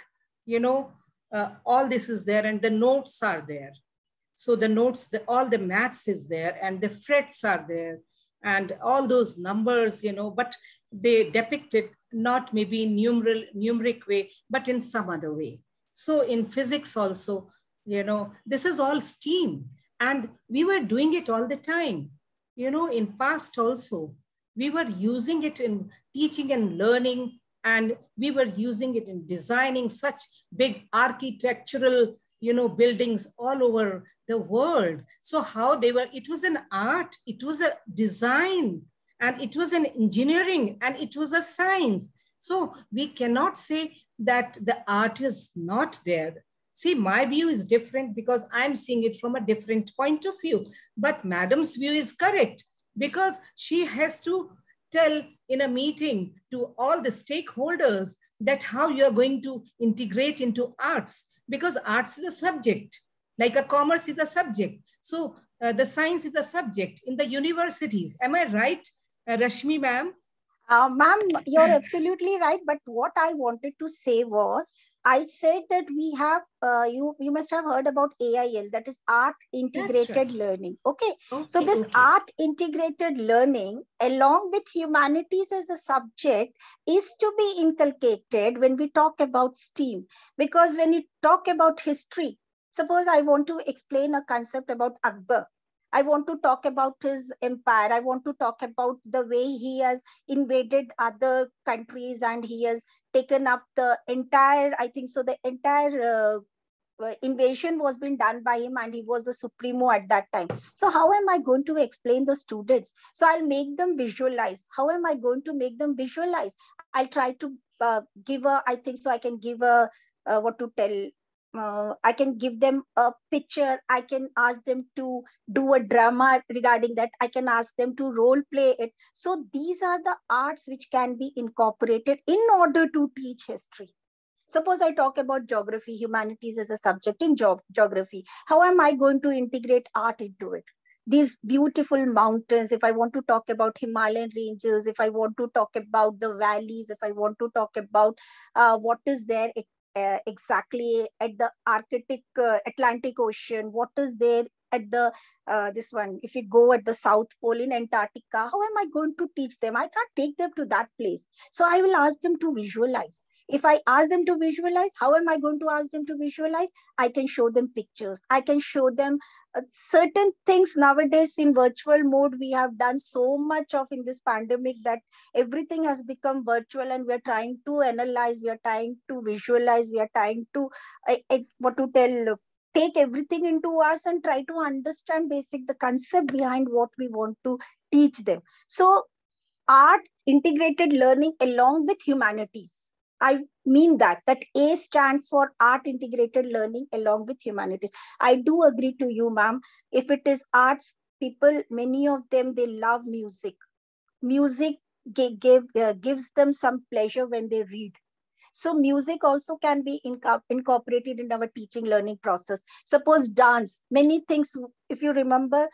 Speaker 6: all this is there, and the notes are there. So the notes, all the maths is there, and the frets are there, and all those numbers, but they depict it not maybe in numeric way, but in some other way. So in physics also, this is all STEAM, and we were doing it all the time. In past also, we were using it in teaching and learning, and we were using it in designing such big architectural, buildings all over the world. So how they were, it was an art, it was a design, and it was an engineering, and it was a science. So we cannot say that the art is not there. See, my view is different because I'm seeing it from a different point of view. But madam's view is correct, because she has to tell in a meeting to all the stakeholders that how you are going to integrate into arts, because arts is a subject, like a commerce is a subject. So the science is a subject in the universities. Am I right, Rashmi ma'am?
Speaker 5: Ma'am, you're absolutely right. But what I wanted to say was, I said that we have, you must have heard about AIL, that is Art Integrated
Speaker 6: Right.
Speaker 5: Learning. Okay. So this Art Integrated Learning, along with humanities as a subject, is to be inculcated when we talk about STEAM. Because when you talk about history, suppose I want to explain a concept about Akbar. I want to talk about his empire. I want to talk about the way he has invaded other countries, and he has taken up the entire, I think so, the entire invasion was being done by him, and he was the supremo at that time. So how am I going to explain the students? So I'll make them visualize. How am I going to make them visualize? I'll try to give a, I think so, I can give a, what to tell, I can give them a picture. I can ask them to do a drama regarding that. I can ask them to role play it. So these are the arts which can be incorporated in order to teach history. Suppose I talk about geography, humanities as a subject in geography. How am I going to integrate art into it? These beautiful mountains, if I want to talk about Himalayan ranges, if I want to talk about the valleys, if I want to talk about what is there exactly at the Arctic, Atlantic Ocean, what is there at the this one, if you go at the South Pole in Antarctica, how am I going to teach them? I can't take them to that place. So I will ask them to visualize. If I ask them to visualize, how am I going to ask them to visualize? I can show them pictures. I can show them certain things. Nowadays in virtual mode, we have done so much of in this pandemic that everything has become virtual, and we are trying to analyze, we are trying to visualize, we are trying to take everything into us and try to understand the concept behind what we want to teach them. So art integrated learning along with humanities. I mean that A stands for art integrated learning along with humanities. I do agree to you, ma'am. If it is arts, people, many of them, they love music. Music gives them some pleasure when they read. So music also can be incorporated in our teaching learning process. Suppose dance, many things, if you remember,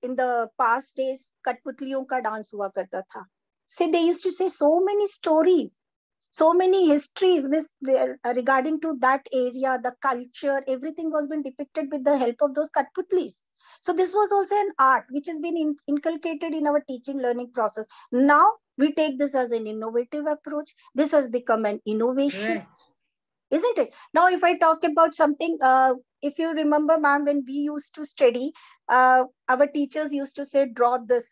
Speaker 5: in the past days, Katputliyon ka dance hua karta tha. So they used to say so many stories, so many histories regarding to that area, the culture, everything was been depicted with the help of those Katputlis. So this was also an art which has been inculcated in our teaching learning process. Now we take this as an innovative approach. This has become an innovation, right, isn't it? Now, if I talk about something, if you remember, ma'am, when we used to study, our teachers used to say, draw this.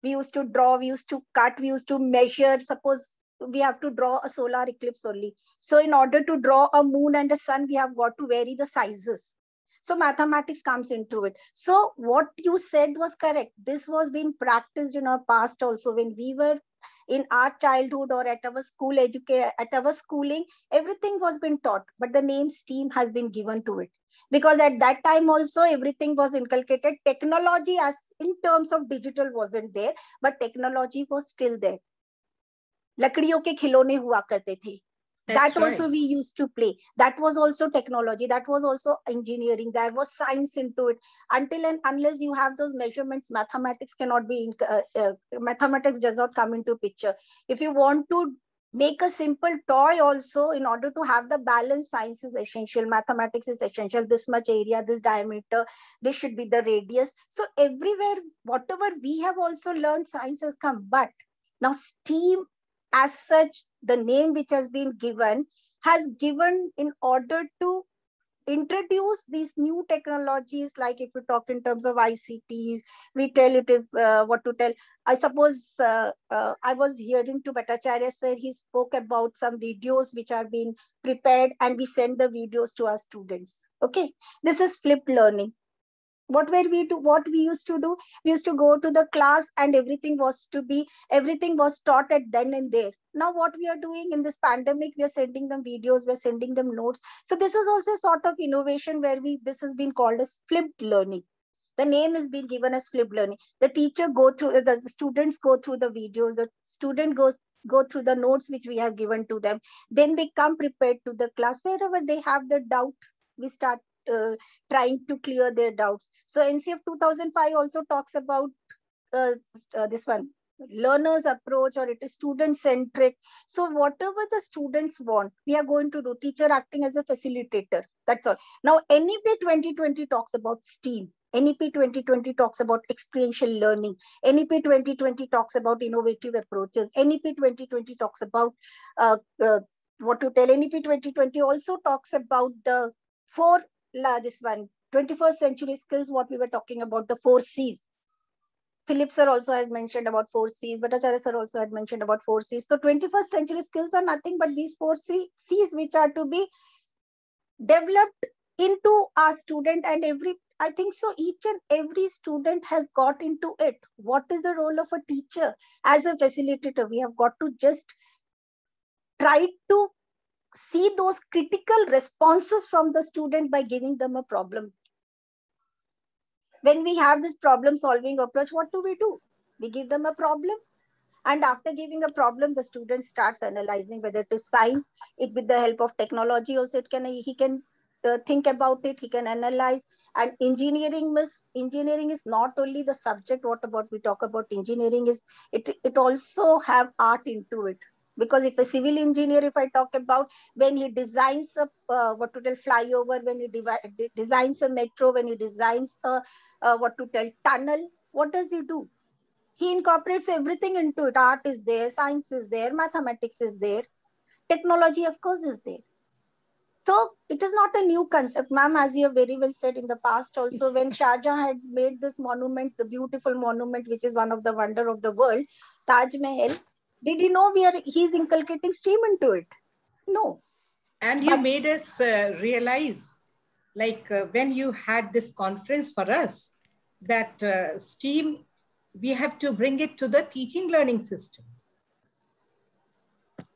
Speaker 5: We used to draw, we used to cut, we used to measure. Suppose we have to draw a solar eclipse only. So in order to draw a moon and a sun, we have got to vary the sizes. So mathematics comes into it. So what you said was correct. This was being practiced in our past also when we were in our childhood or at our school at our schooling, everything was been taught, but the name STEAM has been given to it. Because at that time also everything was inculcated. Technology as in terms of digital wasn't there, but technology was still there. लकड़ियों के खिलौने हुआ करते थे. That also we used to play. That was also technology. That was also engineering. There was science into it. Until and unless you have those measurements, mathematics cannot be. Mathematics does not come into picture. If you want to make a simple toy also, in order to have the balance, science is essential. Mathematics is essential. This much area, this diameter, this should be the radius. So everywhere, whatever we have also learned, science has come. But now STEAM, as such, the name which has been given has given in order to introduce these new technologies. Like if you talk in terms of ICTs, we tell it is what to tell. I suppose I was hearing to Bhattacharya sir, he spoke about some videos which are being prepared and we send the videos to our students. Okay, this is flipped learning. What we used to do, we used to go to the class and everything was taught at then and there. Now what we are doing in this pandemic, we are sending them videos, we're sending them notes. So this is also a sort of innovation where this has been called as flipped learning. The name is being given as flipped learning. The teacher the students go through the videos, the student go through the notes which we have given to them. Then they come prepared to the class. Wherever they have the doubt, we start trying to clear their doubts. So NCF 2005 also talks about this one, learner's approach, or it is student centric. So whatever the students want, we are going to do, teacher acting as a facilitator. That's all. Now NEP 2020 talks about STEAM. NEP 2020 talks about experiential learning. NEP 2020 talks about innovative approaches. NEP 2020 talks about what to tell. NEP 2020 also talks about the 21st century skills, what we were talking about, the 4 C's. Philip sir also has mentioned about 4 C's, Bhattacharya sir also had mentioned about 4 C's. So 21st century skills are nothing but these 4 C's which are to be developed into our student, and I think so each and every student has got into it. What is the role of a teacher as a facilitator? We have got to just try to see those critical responses from the student by giving them a problem. When we have this problem solving approach, what do? We give them a problem, and after giving a problem, the student starts analyzing whether it is science. It with the help of technology also, he can think about it, he can analyze. And engineering is not only the subject. What about we talk about engineering is it also have art into it. Because if a civil engineer, if I talk about, when he designs a flyover, when he designs a metro, when he designs a tunnel, what does he do? He incorporates everything into it. Art is there, science is there, mathematics is there. technology of course is there. So it is not a new concept, ma'am, as you have very well said in the past also, when Shah Jahan had made this monument, the beautiful monument, which is one of the wonder of the world, Taj Mahal, did he know he's inculcating steam into it? No.
Speaker 6: And you made us realize, like when you had this conference for us, that STEAM, we have to bring it to the teaching learning system.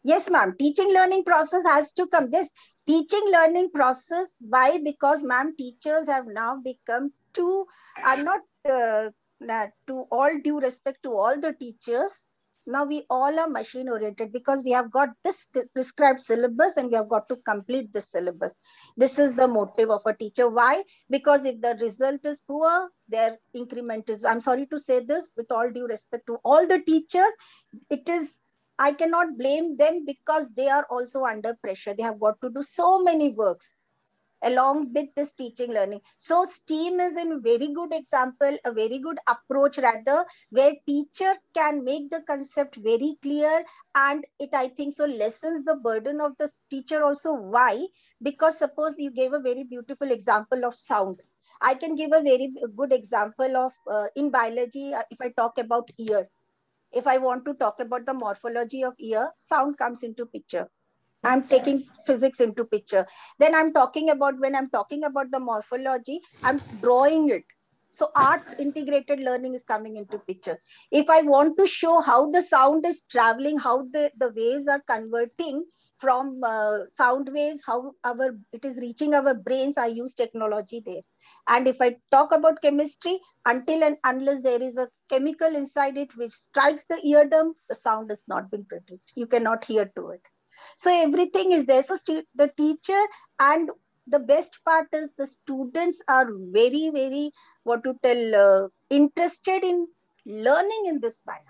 Speaker 5: Yes, ma'am. Teaching learning process has to come. This teaching learning process, why? Because, ma'am, teachers have now become too, I'm not, to all due respect to all the teachers, now we all are machine oriented because we have got this prescribed syllabus and we have got to complete this syllabus. This is the motive of a teacher. Why? Because if the result is poor, their increment is, I'm sorry to say this with all due respect to all the teachers, it is, I cannot blame them because they are also under pressure. They have got to do so many works along with this teaching learning. So STEAM is a very good example, a very good approach rather, where teacher can make the concept very clear, and it, I think so, lessens the burden of the teacher also. Why? Because suppose you gave a very beautiful example of sound. I can give a very good example of in biology, if I talk about ear. If I want to talk about the morphology of ear, sound comes into picture. I'm taking physics into picture. Then I'm talking about, when I'm talking about the morphology, I'm drawing it. So art integrated learning is coming into picture. If I want to show how the sound is traveling, how the waves are converting from sound waves, how it is reaching our brains, I use technology there. And if I talk about chemistry, until and unless there is a chemical inside it which strikes the eardrum, the sound has not been produced. You cannot hear to it. So everything is there. So the teacher, and the best part is the students are very, very, what to tell, interested in learning in this manner.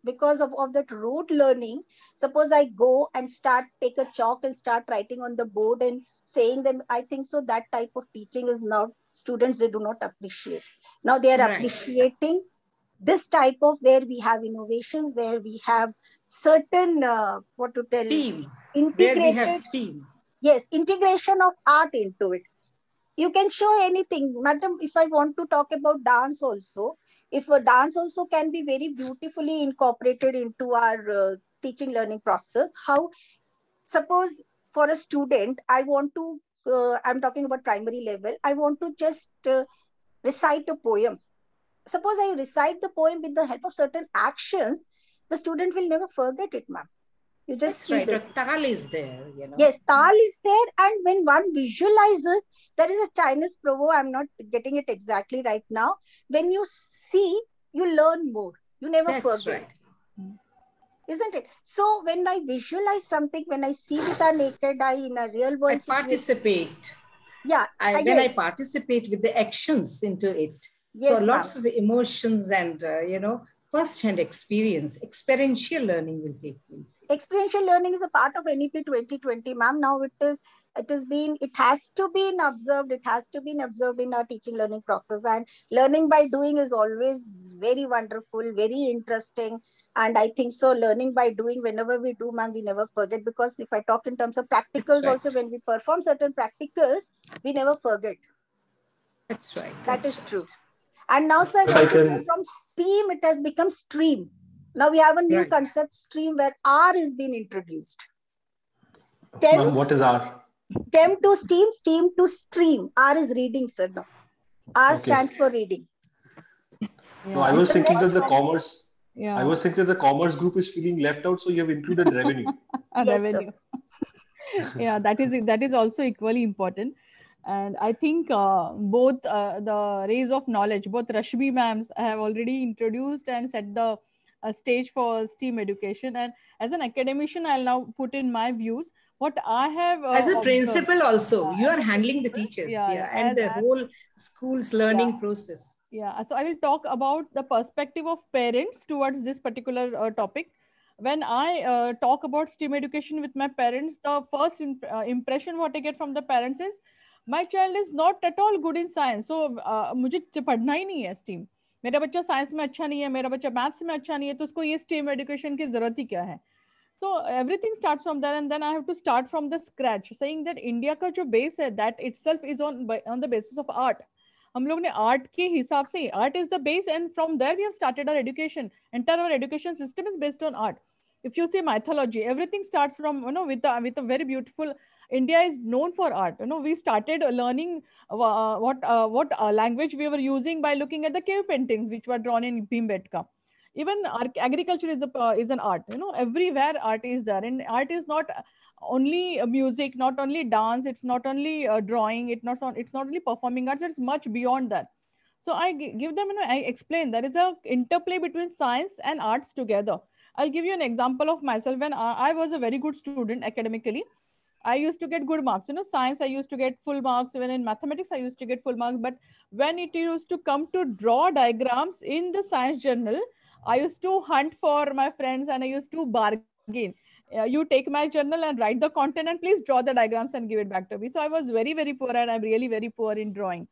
Speaker 5: Because of that rote learning, suppose I go and take a chalk and start writing on the board and saying them, I think so that type of teaching is now, students, they do not appreciate. Now they are appreciating this type of, where we have innovations, where we have certain, what to tell,
Speaker 6: team,
Speaker 5: integrated,
Speaker 6: where we have STEAM.
Speaker 5: Yes, integration of art into it. You can show anything. Madam, if I want to talk about dance also, if a dance also can be very beautifully incorporated into our teaching learning process, how, suppose for a student, I want to, I'm talking about primary level, I want to just recite a poem. Suppose I recite the poem with the help of certain actions, the student will never forget it, ma'am. You just see
Speaker 6: right. The tal is there, you know.
Speaker 5: Yes, tal is there. And when one visualizes, there is a Chinese proverb, I'm not getting it exactly right now. When you see, you learn more. You never forget.
Speaker 6: Right.
Speaker 5: Isn't it? So when I visualize something, when I see with a naked eye in a real world situation,
Speaker 6: participate.
Speaker 5: Yeah.
Speaker 6: When I participate with the actions into it. Yes, so lots of emotions and, first-hand experience, experiential learning will take place.
Speaker 5: Experiential learning is a part of NEP 2020, ma'am. Now it has to be observed. It has to be observed in our teaching learning process. And learning by doing is always very wonderful, very interesting. And I think so, learning by doing, whenever we do, ma'am, we never forget. Because if I talk in terms of practicals, also when we perform certain practicals, we never forget.
Speaker 6: That's right.
Speaker 5: That is true. And now, sir, from STEAM, it has become STREAM. Now we have a new concept, STREAM, where R is being introduced.
Speaker 1: What is R?
Speaker 5: STEM to STEAM, STEAM to STREAM. R is reading, sir. Now. R stands for reading.
Speaker 1: No, I was thinking that the commerce. Yeah. I was thinking that the commerce group is feeling left out, so you have included revenue.
Speaker 7: Revenue. Yeah, that is also equally important. And I think both the rays of knowledge, both Rashmi ma'ams have already introduced and set the stage for STEAM education. And as an academician, I'll now put in my views. What I have
Speaker 6: as a principal also, you are handling the teachers, and the whole school's learning process.
Speaker 7: Yeah, so I will talk about the perspective of parents towards this particular topic. When I talk about STEAM education with my parents, the first impression what I get from the parents is, my child is not at all good in science. So मुझे पढ़ना ही नहीं है STEAM. मेरा बच्चा science में अच्छा नहीं है, मेरा बच्चा मैथ्स में अच्छा नहीं है, तो उसको ये STEAM एजुकेशन की जरूरत ही क्या है? So everything starts from there, and then I have to start from the scratch, saying that India का जो base है, that itself is on the basis of art. हम लोग ने art के हिसाब से, art is the base, and from there we have started our education. Entire our education system is based on art. If you see mythology, everything starts from, you know, with a very beautiful. India is known for art. You know, we started learning what language we were using by looking at the cave paintings which were drawn in Bhimbetka. Even agriculture is an art. You know, everywhere art is there, and art is not only music, not only dance, it's not only drawing, it's not only performing arts, it's much beyond that. So I give them, you know, I explain there is a interplay between science and arts together. I'll give you an example of myself. When I was a very good student academically, I used to get good marks. You know, science, I used to get full marks. Even in mathematics, I used to get full marks. But when it used to come to draw diagrams in the science journal, I used to hunt for my friends and I used to bargain. You take my journal and write the content and please draw the diagrams and give it back to me. So I was very, very poor, and I'm really very poor in drawing.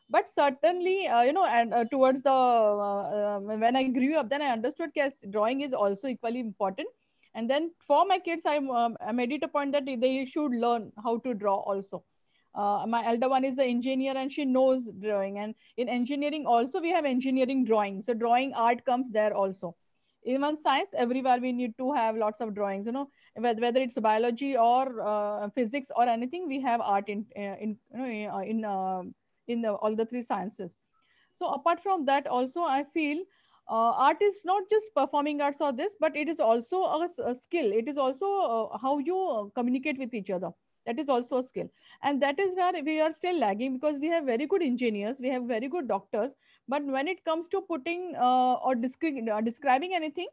Speaker 7: But certainly, you know, and towards the when I grew up, then I understood that drawing is also equally important. And then for my kids, I made it a point that they should learn how to draw also. My elder one is an engineer and she knows drawing. And in engineering also, we have engineering drawing. So drawing art comes there also. Even science, everywhere we need to have lots of drawings. You know, whether it's biology or physics or anything, we have art in all the three sciences. So apart from that, also I feel art is not just performing arts or this, but it is also a skill. It is also how you communicate with each other. That is also a skill. And that is where we are still lagging, because we have very good engineers, we have very good doctors. But when it comes to putting or describing anything,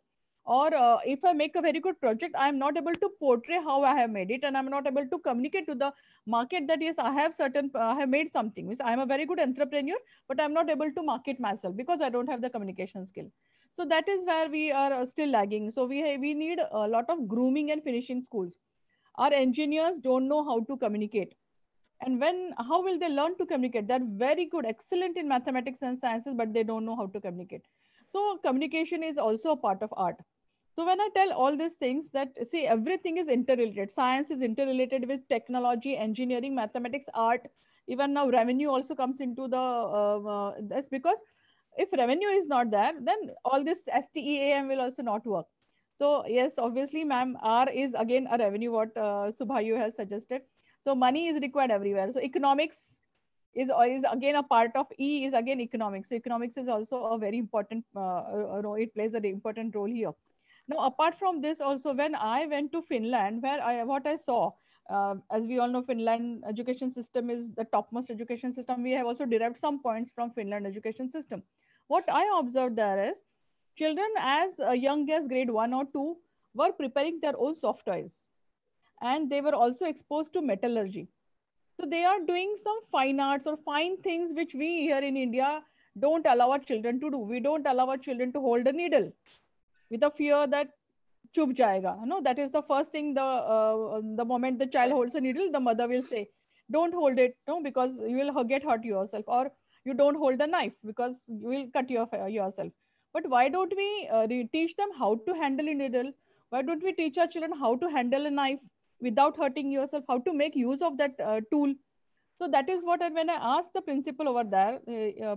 Speaker 7: or if I make a very good project, I am not able to portray how I have made it, and I'm not able to communicate to the market that yes, I have made something. Means I'm a very good entrepreneur, but I'm not able to market myself because I don't have the communication skill. So that is where we are still lagging. So we need a lot of grooming and finishing schools. Our engineers don't know how to communicate. And how will they learn to communicate? They're very good, excellent in mathematics and sciences, but they don't know how to communicate. So communication is also a part of art. So when I tell all these things, that see, everything is interrelated. Science is interrelated with technology, engineering, mathematics, art. Even now revenue also comes into that's because if revenue is not there, then all this STEAM will also not work. So yes, obviously, ma'am, R is again a revenue, what Subhayu has suggested. So money is required everywhere. So economics is again a part of E, is again economics. So economics is also a very important role. It plays an important role here. Now, apart from this, also when I went to Finland, what I saw, as we all know, Finland education system is the topmost education system. We have also derived some points from Finland education system. What I observed there is children as young as grade 1 or 2 were preparing their own soft toys, and they were also exposed to metallurgy. So they are doing some fine arts or fine things which we here in India don't allow our children to do. We don't allow our children to hold a needle with a fear that chup jayega. No, that is the first thing. The moment the child holds a needle, the mother will say, "Don't hold it, no, because you will get hurt yourself." Or you don't hold the knife because you will cut yourself. But why don't we teach them how to handle a needle? Why don't we teach our children how to handle a knife without hurting yourself? How to make use of that tool? So that is what, when I asked the principal over there,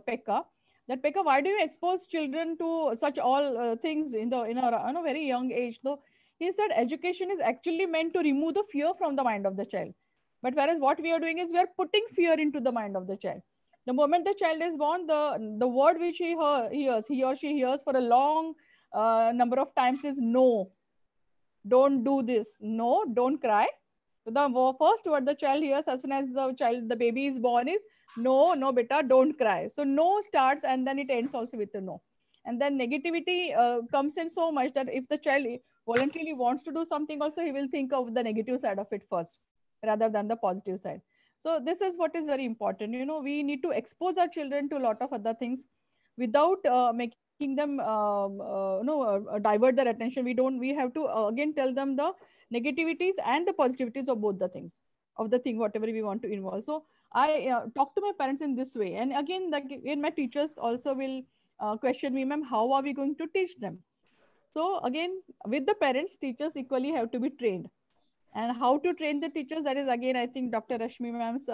Speaker 7: Pekka, that Pekka, why do you expose children to such all things in a very young age? Though he said education is actually meant to remove the fear from the mind of the child. But whereas what we are doing is we are putting fear into the mind of the child. The moment the child is born, the word which he or she hears for a long number of times is no. Don't do this. No, don't cry. So the first word the child hears as soon as the baby is born is no, no, beta, don't cry. So no starts and then it ends also with a no. And then negativity comes in so much that if the child voluntarily wants to do something also, he will think of the negative side of it first rather than the positive side. So this is what is very important. You know, we need to expose our children to a lot of other things without making them divert their attention. We have to again tell them the negativities and the positivities of both the things, of the thing whatever we want to involve. So I talk to my parents in this way, and again my teachers also will question me, ma'am, how are we going to teach them? So again, with the parents, teachers equally have to be trained. And how to train the teachers, that is again, I think Dr. Rashmi ma'am's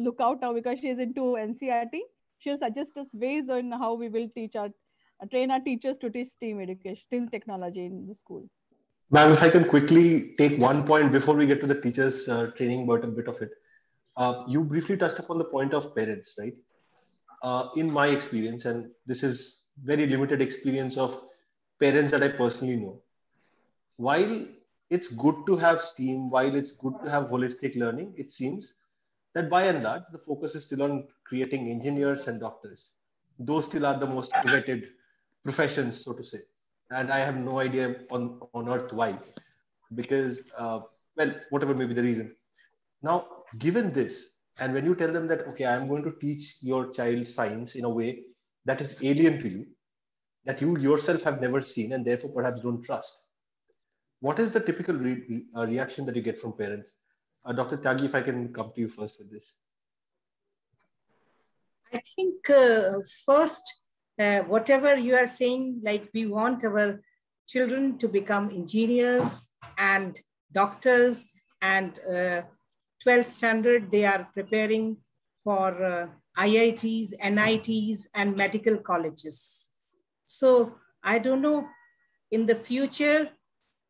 Speaker 7: lookout now, because she is into NCERT. She'll suggest us ways on how we will train our teachers to teach STEAM education, STEAM technology in the school.
Speaker 1: Ma'am, if I can quickly take one point before we get to the teachers training, but a bit of it. You briefly touched upon the point of parents, right? In my experience, and this is very limited experience of parents that I personally know, while it's good to have STEAM, while it's good to have holistic learning, it seems that by and large, the focus is still on creating engineers and doctors. Those still are the most coveted professions, so to say. And I have no idea on earth why, because, well, whatever may be the reason. Now, given this, and when you tell them that, okay, I'm going to teach your child science in a way that is alien to you, that you yourself have never seen and therefore perhaps don't trust, what is the typical reaction that you get from parents? Dr. Tyagi, if I can come to you first with this.
Speaker 6: I think first, whatever you are saying, like we want our children to become engineers and doctors, and 12th standard, they are preparing for IITs, NITs, and medical colleges. So I don't know in the future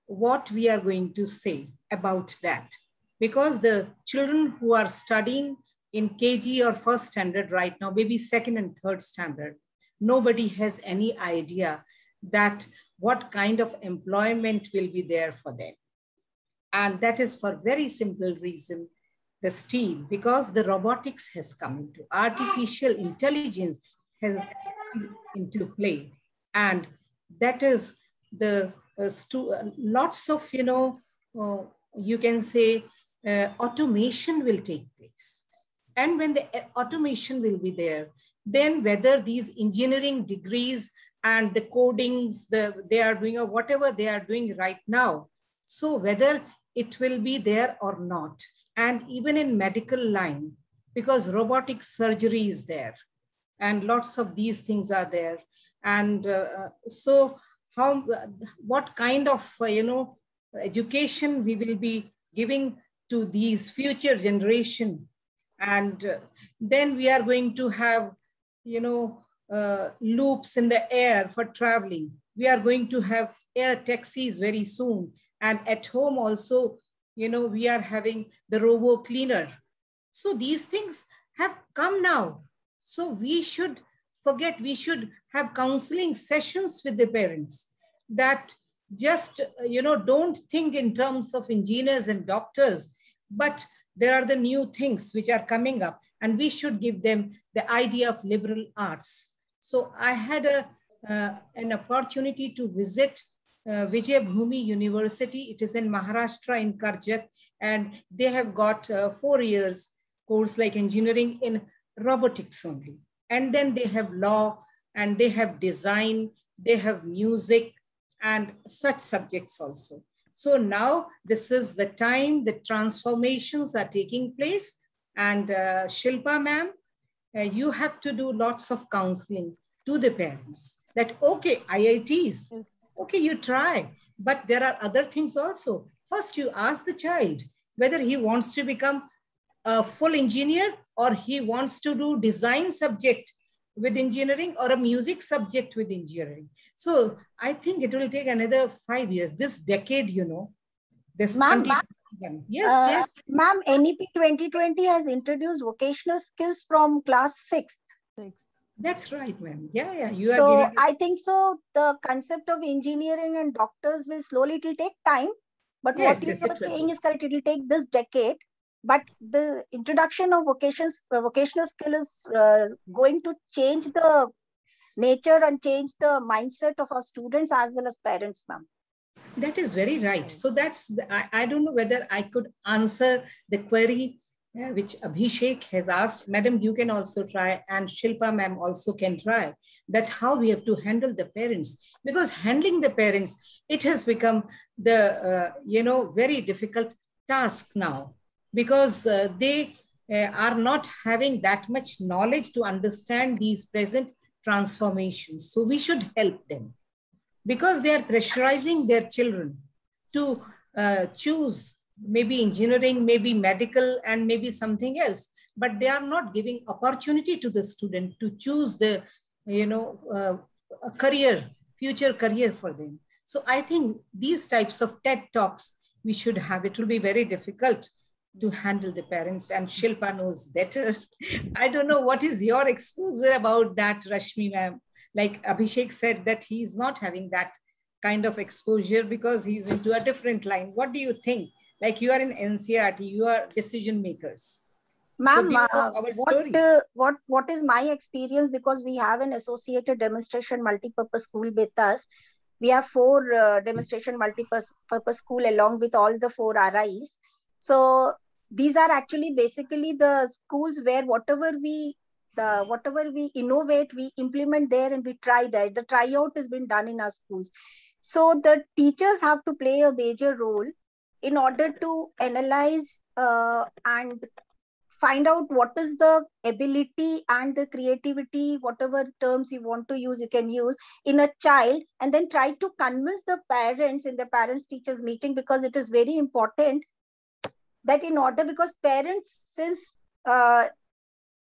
Speaker 6: what we are going to say about that, because the children who are studying in KG or first standard right now, maybe second and third standard, nobody has any idea that what kind of employment will be there for them. And that is for very simple reason, the STEAM, because the robotics has come into, artificial intelligence has come into play. And that is the lots of, you can say, automation will take place. And when the automation will be there, then whether these engineering degrees and the codings they are doing or whatever they are doing right now, so whether it will be there or not. And even in medical line, because robotic surgery is there and lots of these things are there. And so what kind of, education we will be giving to these future generation. And then we are going to have, loops in the air for traveling. We are going to have air taxis very soon. And at home also, we are having the robo cleaner. So these things have come now. So we should have counseling sessions with the parents, that just, don't think in terms of engineers and doctors, but there are the new things which are coming up, and we should give them the idea of liberal arts. So I had an opportunity to visit Vijay Bhumi University. It is in Maharashtra in Karjat, and they have got 4 years course like engineering in robotics only. And then they have law, and they have design, they have music, and such subjects also. So now this is the time the transformations are taking place. And Shilpa ma'am, you have to do lots of counseling to the parents that, okay, IITs, okay, you try, but there are other things also. First, you ask the child whether he wants to become a full engineer, or he wants to do design subject with engineering, or a music subject with engineering. So I think it will take another 5 years, this decade, this yes.
Speaker 5: Ma'am, NEP 2020 has introduced vocational skills from class 6th.
Speaker 6: That's right, ma'am. Yeah. You are.
Speaker 5: So I think so. The concept of engineering and doctors will slowly, it will take time. But what you are saying is correct. It will take this decade. But the introduction of vocational skill is going to change the nature and change the mindset of our students as well as parents, ma'am.
Speaker 6: That is very right. So that's, I don't know whether I could answer the query which Abhishek has asked. Madam, you can also try, and Shilpa ma'am also can try, that how we have to handle the parents. Because handling the parents, it has become the, very difficult task now. Because they are not having that much knowledge to understand these present transformations. So we should help them. because they are pressurizing their children to choose maybe engineering, maybe medical, and maybe something else. But they are not giving opportunity to the student to choose the, a career, future career for them. So I think these types of TED Talks we should have. It will be very difficult to handle the parents, and Shilpa knows better. I don't know what is your exposure about that, Rashmi ma'am. Like Abhishek said that he's not having that kind of exposure because he's into a different line. What do you think? Like you are in NCERT, you are decision makers.
Speaker 5: Ma'am,
Speaker 6: So
Speaker 5: what is my experience, because we have an associated demonstration multipurpose school with us. We have 4 demonstration multipurpose school along with all the 4 RIs. So these are actually basically the schools where whatever we innovate, we implement there and we try that. The tryout has been done in our schools. So the teachers have to play a major role in order to analyze and find out what is the ability and the creativity, whatever terms you want to use, you can use in a child, and then try to convince the parents in the parents teachers meeting, because it is very important that in order, because parents, since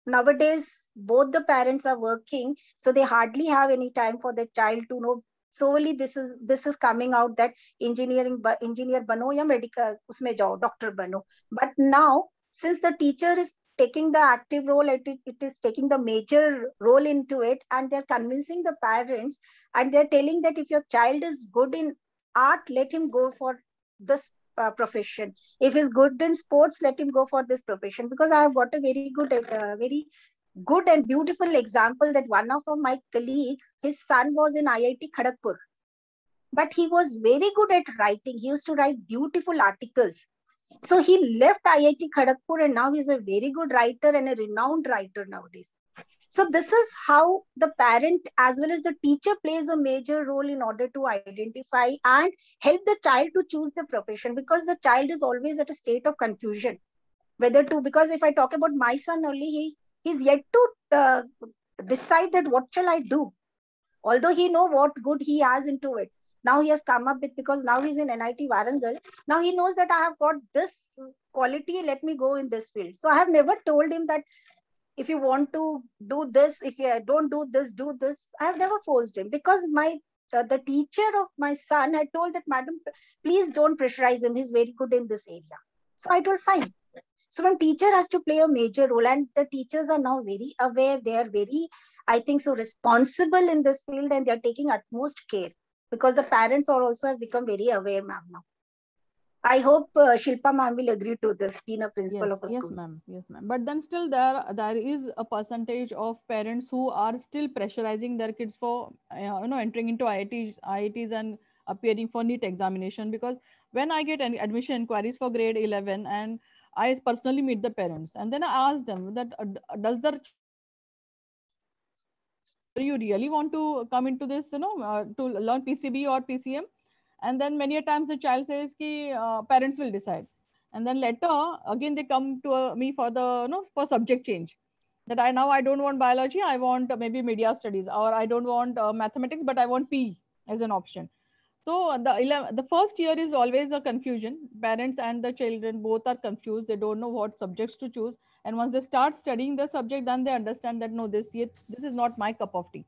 Speaker 5: nowadays both the parents are working, so they hardly have any time for their child to know solely this is coming out that engineer bano ya medical usme jao, doctor bano. But now, since the teacher is taking the active role, it is taking the major role into it, and they're convincing the parents, and they're telling that if your child is good in art, let him go for this profession. If he's good in sports, let him go for this profession. Because I have got a very good and beautiful example that one of my colleague, his son was in IIT Kharagpur, but he was very good at writing. He used to write beautiful articles. So he left IIT Kharagpur and now he's a very good writer and a renowned writer nowadays. So this is how the parent as well as the teacher plays a major role in order to identify and help the child to choose the profession, because the child is always at a state of confusion whether to, because if I talk about my son only, he's yet to decide that what shall I do, although he know what good he has into it. Now he has come up with, because now he's in NIT Warangal. Now he knows that I have got this quality, let me go in this field. So I have never told him that if you want to do this, if you don't do this, do this. I have never forced him, because the teacher of my son had told that, madam, please don't pressurize him. He's very good in this area. So I told, fine. So when teacher has to play a major role, and the teachers are now very aware, they are very, I think so, responsible in this field, and they are taking utmost care, because the parents are also have become very aware, ma'am, now. I hope Shilpa ma'am will agree to this, being a principal of a school.
Speaker 7: Yes, ma'am. Yes, ma'am. But then still there is a percentage of parents who are still pressurizing their kids for entering into IITs and appearing for NEET examination. Because when I get any admission inquiries for grade 11, and I personally meet the parents, and then I ask them that do you really want to come into this, to learn PCB or PCM? And then many a times the child says ki parents will decide. And then later again they come to me for the for subject change, that I don't want biology, I want maybe media studies, or I don't want mathematics, but I want PE as an option. So the first year is always a confusion. Parents and the children both are confused. They don't know what subjects to choose. And once they start studying the subject, then they understand that no, this is not my cup of tea.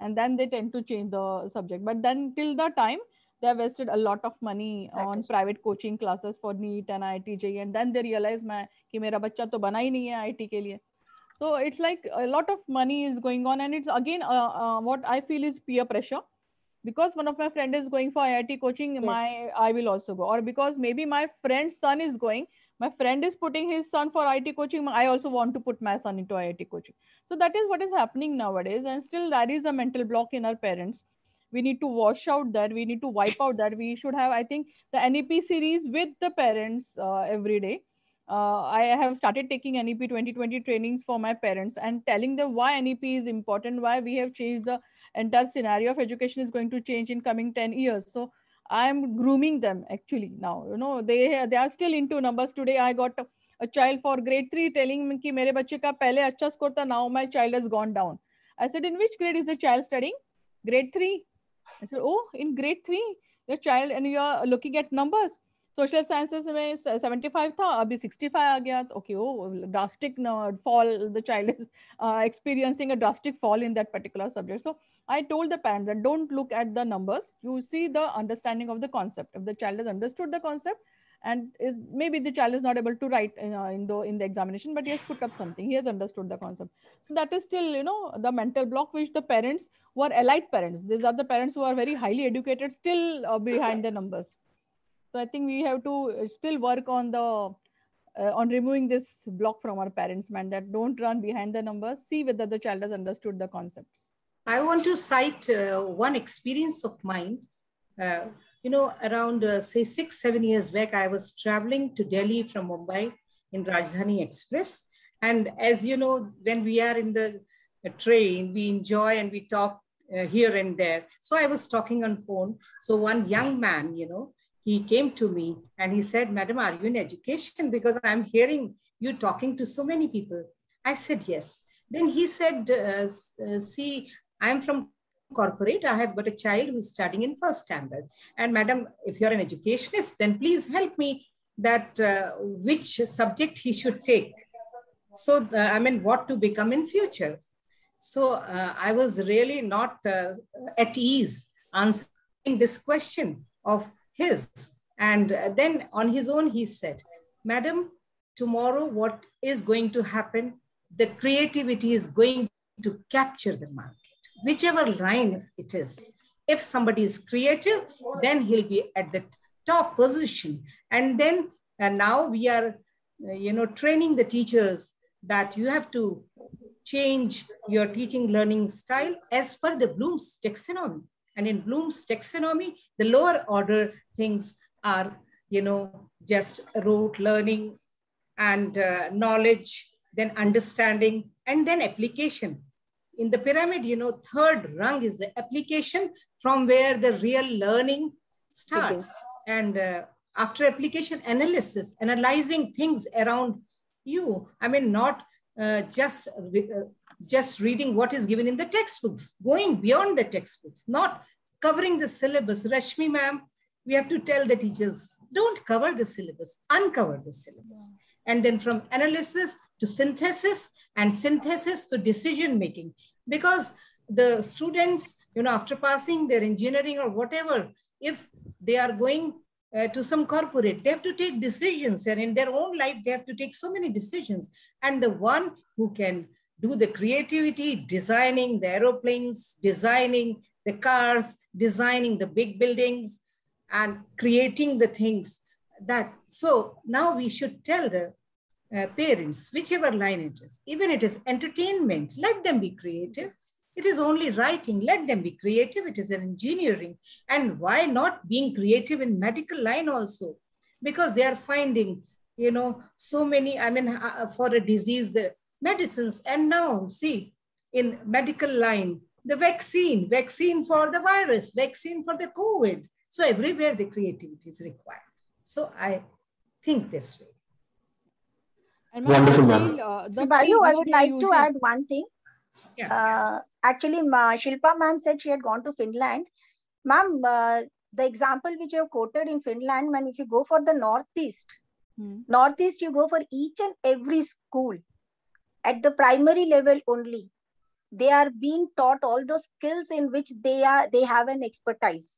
Speaker 7: And then they tend to change the subject. But then till the time, they have wasted a lot of money on private coaching classes for NEET and IIT JEE, and then they realize कि मेरा बच्चा तो बना ही नहीं है IIT के लिए. So it's like a lot of money is going on, and it's again what I feel is peer pressure. Because one of my friend is going for IIT coaching, yes, I will also go. Or because maybe my friend's son is going, my friend is putting his son for IIT coaching, I also want to put my son into IIT coaching. So that is what is happening nowadays, and still that is a mental block in our parents. We need to wash out that, we need to wipe out that. We should have, I think, the NEP series with the parents every day. I have started taking NEP 2020 trainings for my parents and telling them why NEP is important, why we have changed the entire scenario of education is going to change in coming 10 years. So I'm grooming them actually now. They are still into numbers. Today I got a child for grade 3 telling me कि मेरे बच्चे का पहले अच्छा score था, now my child has gone down. I said, in which grade is the child studying? Grade 3. I said, oh, in grade 3, your child, and you're looking at numbers. Social sciences में 75 था, अभी 65 आ गया. Okay, oh, drastic fall. The child is experiencing a drastic fall in that particular subject. So I told the parents that don't look at the numbers. You see the understanding of the concept. If the child has understood the concept, and is maybe the child is not able to write in the examination, but he has put up something. He has understood the concept. So that is still, the mental block which the parents who are elite parents. These are the parents who are very highly educated, still behind the numbers. So I think we have to still work on on removing this block from our parents, man, that don't run behind the numbers. See whether the child has understood the concepts.
Speaker 6: I want to cite one experience of mine. Around say 6-7 years back, I was traveling to Delhi from Mumbai in Rajdhani Express. And as you know, when we are in the train, we enjoy and we talk here and there. So I was talking on phone. So one young man, he came to me and he said, "Madam, are you in education? Because I'm hearing you talking to so many people." I said, "Yes." Then he said, "See, I'm from corporate. I have got a child who's studying in first standard. And madam, if you're an educationist, then please help me that which subject he should take. So, what to become in future." So I was really not at ease answering this question of his. And then on his own, he said, "Madam, tomorrow what is going to happen? The creativity is going to capture the market, whichever line it is. If somebody is creative, then he'll be at the top position." And then now we are, training the teachers that you have to change your teaching learning style as per the Bloom's taxonomy. And in Bloom's taxonomy, the lower order things are, just rote learning and knowledge, then understanding, and then application. In the pyramid, third rung is the application, from where the real learning starts. And after application, analysis, analyzing things around you. Not just reading what is given in the textbooks, going beyond the textbooks, not covering the syllabus. Rashmi ma'am, we have to tell the teachers, don't cover the syllabus, uncover the syllabus. And then from analysis to synthesis, and synthesis to decision making. Because the students, after passing their engineering or whatever, if they are going to some corporate, they have to take decisions, and in their own life, they have to take so many decisions. And the one who can do the creativity, designing the aeroplanes, designing the cars, designing the big buildings, and creating the things that, so now we should tell the parents, whichever line it is, even it is entertainment, let them be creative. It is only writing, let them be creative. It is an engineering. And why not being creative in medical line also? Because they are finding, so many, for a disease, the medicines. And now see, in medical line, the vaccine for the virus, vaccine for the COVID. So everywhere the creativity is required. So I think this way.
Speaker 1: And wonderful, ma'am.
Speaker 5: Bayu, I would like to add one thing. Yeah. Actually, Shilpa ma'am said she had gone to Finland. Ma'am, the example which you have quoted in Finland, man, if you go for the Northeast, you go for each and every school at the primary level only. They are being taught all those skills in which they have an expertise.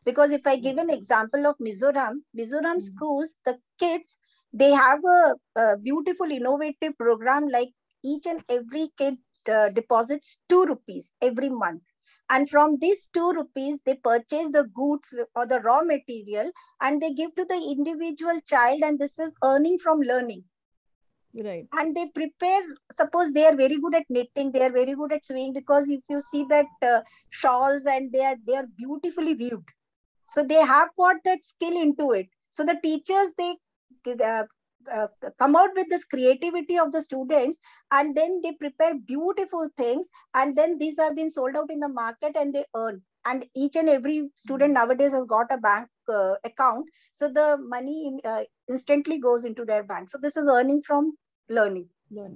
Speaker 5: Because if I give an example of Mizoram schools, the kids, they have a beautiful innovative program, like each and every kid deposits 2 rupees every month. And from these 2 rupees, they purchase the goods or the raw material and they give to the individual child, and this is earning from learning.
Speaker 7: Right.
Speaker 5: And they prepare, suppose they are very good at knitting, they are very good at sewing, because if you see that shawls, and they are beautifully weaved. So they have got that skill into it. So the teachers, they come out with this creativity of the students, and then they prepare beautiful things, and then these have been sold out in the market and they earn. And each and every student nowadays has got a bank account. So the money instantly goes into their bank. So this is earning from learning.
Speaker 7: Yes.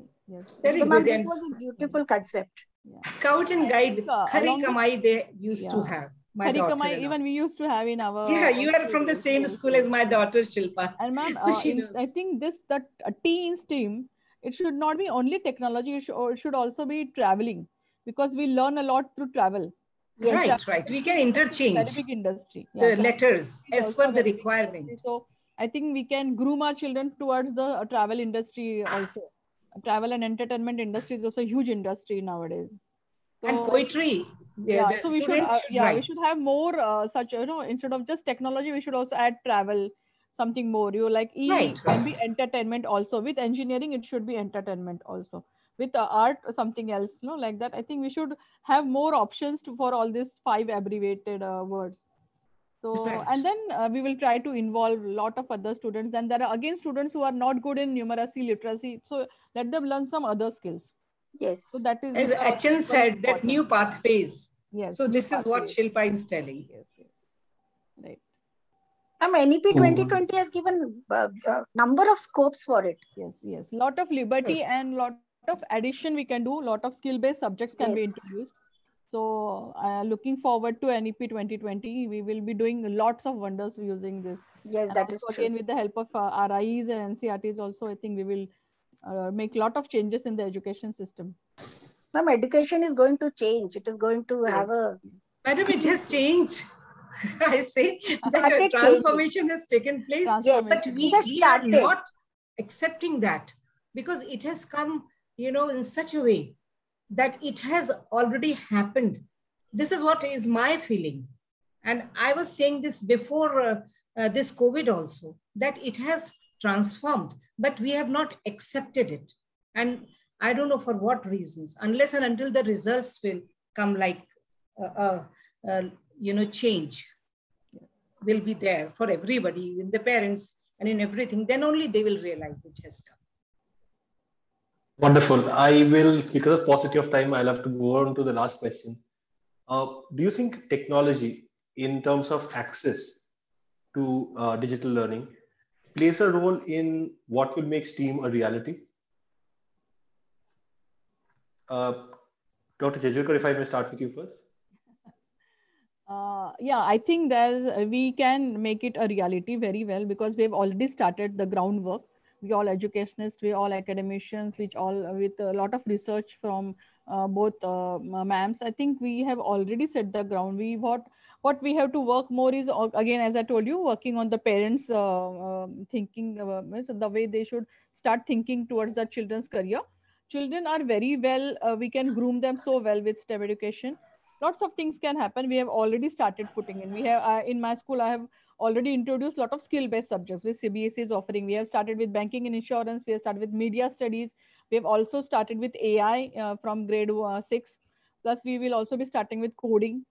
Speaker 6: Very
Speaker 5: so,
Speaker 6: good.
Speaker 5: This was a beautiful concept.
Speaker 6: Yeah. Scout and guide, Khari Kamai they used to have. My daughter.
Speaker 7: Even we used to have in our.
Speaker 6: Yeah, you are from the same school as my daughter, Shilpa.
Speaker 7: And ma'am,
Speaker 6: So
Speaker 7: I think that T in STEAM, it should not be only technology, it should also be traveling, because we learn a lot through travel.
Speaker 6: Yes. Right. We can interchange
Speaker 7: very big industry.
Speaker 6: The letters as per the requirement.
Speaker 7: So I think we can groom our children towards the travel industry also. Travel and entertainment industry is also a huge industry nowadays. So,
Speaker 6: and poetry.
Speaker 7: So we should have more such, instead of just technology, we should also add travel, something more. Can be entertainment also. With engineering, it should be entertainment also. With art, something else, like that. I think we should have more options for all these 5 abbreviated words. So, and then we will try to involve a lot of other students. Then there are again students who are not good in numeracy, literacy. So let them learn some other skills.
Speaker 5: Yes.
Speaker 7: So that is,
Speaker 6: as Achan said, that new pathways.
Speaker 7: Yes.
Speaker 6: So this is what Shilpa is telling.
Speaker 7: Yes. Right.
Speaker 5: NEP 2020 has given a number of scopes for it.
Speaker 7: Yes. Lot of liberty and lot of addition we can do. Lot of skill-based subjects can be introduced. So looking forward to NEP 2020. We will be doing lots of wonders using this.
Speaker 5: Yes,
Speaker 7: and
Speaker 5: that is true.
Speaker 7: Again, with the help of RIEs and NCRTs also, I think we will make a lot of changes in the education system.
Speaker 5: Ma'am, education is going to change. It is going to have a...
Speaker 6: Madam, it has changed. I say that a transformation has taken place.
Speaker 5: Yes,
Speaker 6: but we are not accepting that, because it has come, in such a way that it has already happened. This is what is my feeling. And I was saying this before this COVID also, that it has transformed, but we have not accepted it. And I don't know for what reasons, unless and until the results will come, like, change will be there for everybody, in the parents and in everything, then only they will realize it has come.
Speaker 1: Wonderful. I will, because of paucity of time, I'll have to go on to the last question. Do you think technology, in terms of access to digital learning, plays a role in what will make STEAM a reality? Dr. Jejurkar, if I may start with you first.
Speaker 7: I think we can make it a reality very well, because we've already started the groundwork. We all educationists, we all academicians, with a lot of research from both ma'ams. I think we have already set the ground. What we have to work more is, again, as I told you, working on the parents' thinking, the way they should start thinking towards their children's career. Children are very well, we can groom them so well with STEM education. Lots of things can happen. We have already started putting in. We have in my school, I have already introduced a lot of skill-based subjects which CBSE is offering. We have started with banking and insurance. We have started with media studies. We have also started with AI from grade 6. Plus, we will also be starting with coding,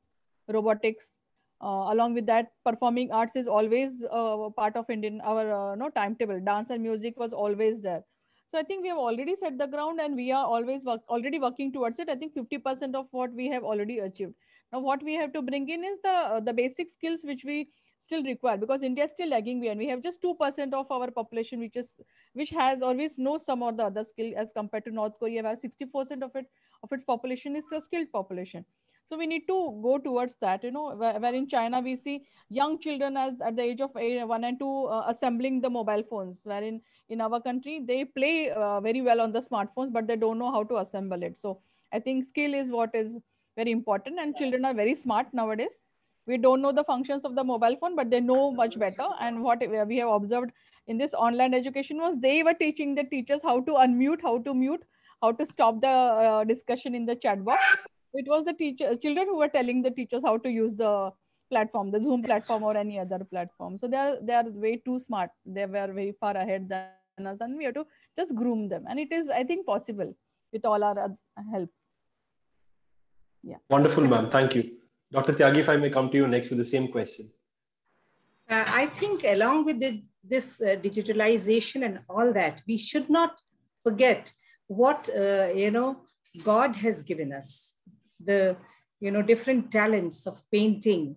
Speaker 7: robotics. Along with that, performing arts is always part of our timetable. Dance and music was always there. So I think we have already set the ground, and we are already working towards it. I think 50% of what we have already achieved. Now, what we have to bring in is the basic skills which we still require, because India is still lagging behind. We have just 2% of our population which has always knows some or the other skill, as compared to North Korea, where 60% of its population is a skilled population. So we need to go towards that, where in China we see young children at the age of 1 and 2 assembling the mobile phones, wherein in our country they play very well on the smartphones, but they don't know how to assemble it. So I think skill is what is very important, and children are very smart nowadays. We don't know the functions of the mobile phone, but they know much better. And what we have observed in this online education was they were teaching the teachers how to unmute, how to mute, how to stop the discussion in the chat box. It was the children who were telling the teachers how to use the platform, the Zoom platform or any other platform. So they are way too smart. They were very far ahead than us, and we have to just groom them. And it is, I think, possible with all our help. Yeah.
Speaker 1: Wonderful, ma'am. Thank you. Dr. Tyagi, if I may come to you next with the same question.
Speaker 6: I think along with this digitalization and all that, we should not forget what, God has given us. The, different talents of painting,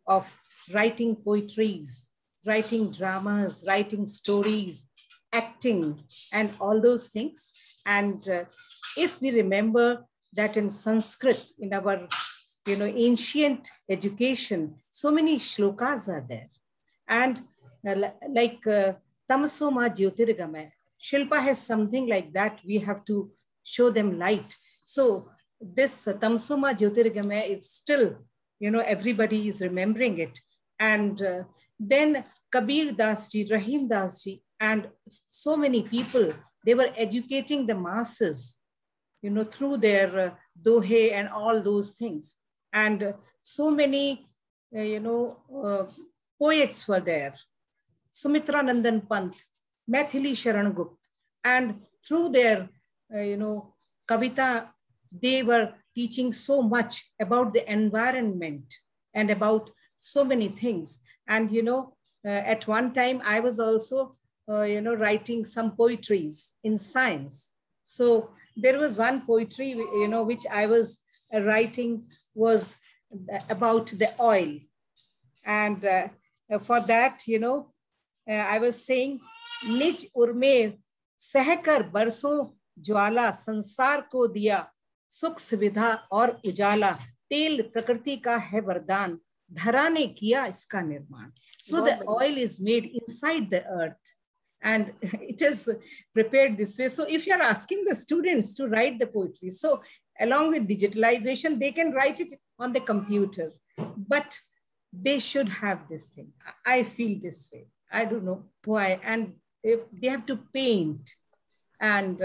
Speaker 6: of writing poetries, writing dramas, writing stories, acting, and all those things. And if we remember that in Sanskrit, in our ancient education, so many shlokas are there. And like Tamaso Ma Jyotirgamaya, Shilpa has something like that. We have to show them light. So this Tamaso Ma Jyotirgamaya is still, everybody is remembering it. And then Kabir Das ji, Rahim Das ji, and so many people, they were educating the masses, through their dohe and all those things. And so many, poets were there. Sumitra Nandan Pant, Maithili Sharan Gupta, and through their, kavita, they were teaching so much about the environment and about so many things. And, at one time I was also, writing some poetries in science. So there was one poetry, which I was writing was about the oil. And for that, I was saying, Nij urme सहकर बरसों ज्वाला संसार को दिया सुख सुविधा और उजाला तेल प्रकृति का है वरदान धरा ने किया इसका निर्माण. So the oil is made inside the earth and it is prepared this way. So if you're asking the students to write the poetry, so along with digitalization, they can write it on the computer, but they should have this thing. I feel this way. I don't know why. And if they have to paint, and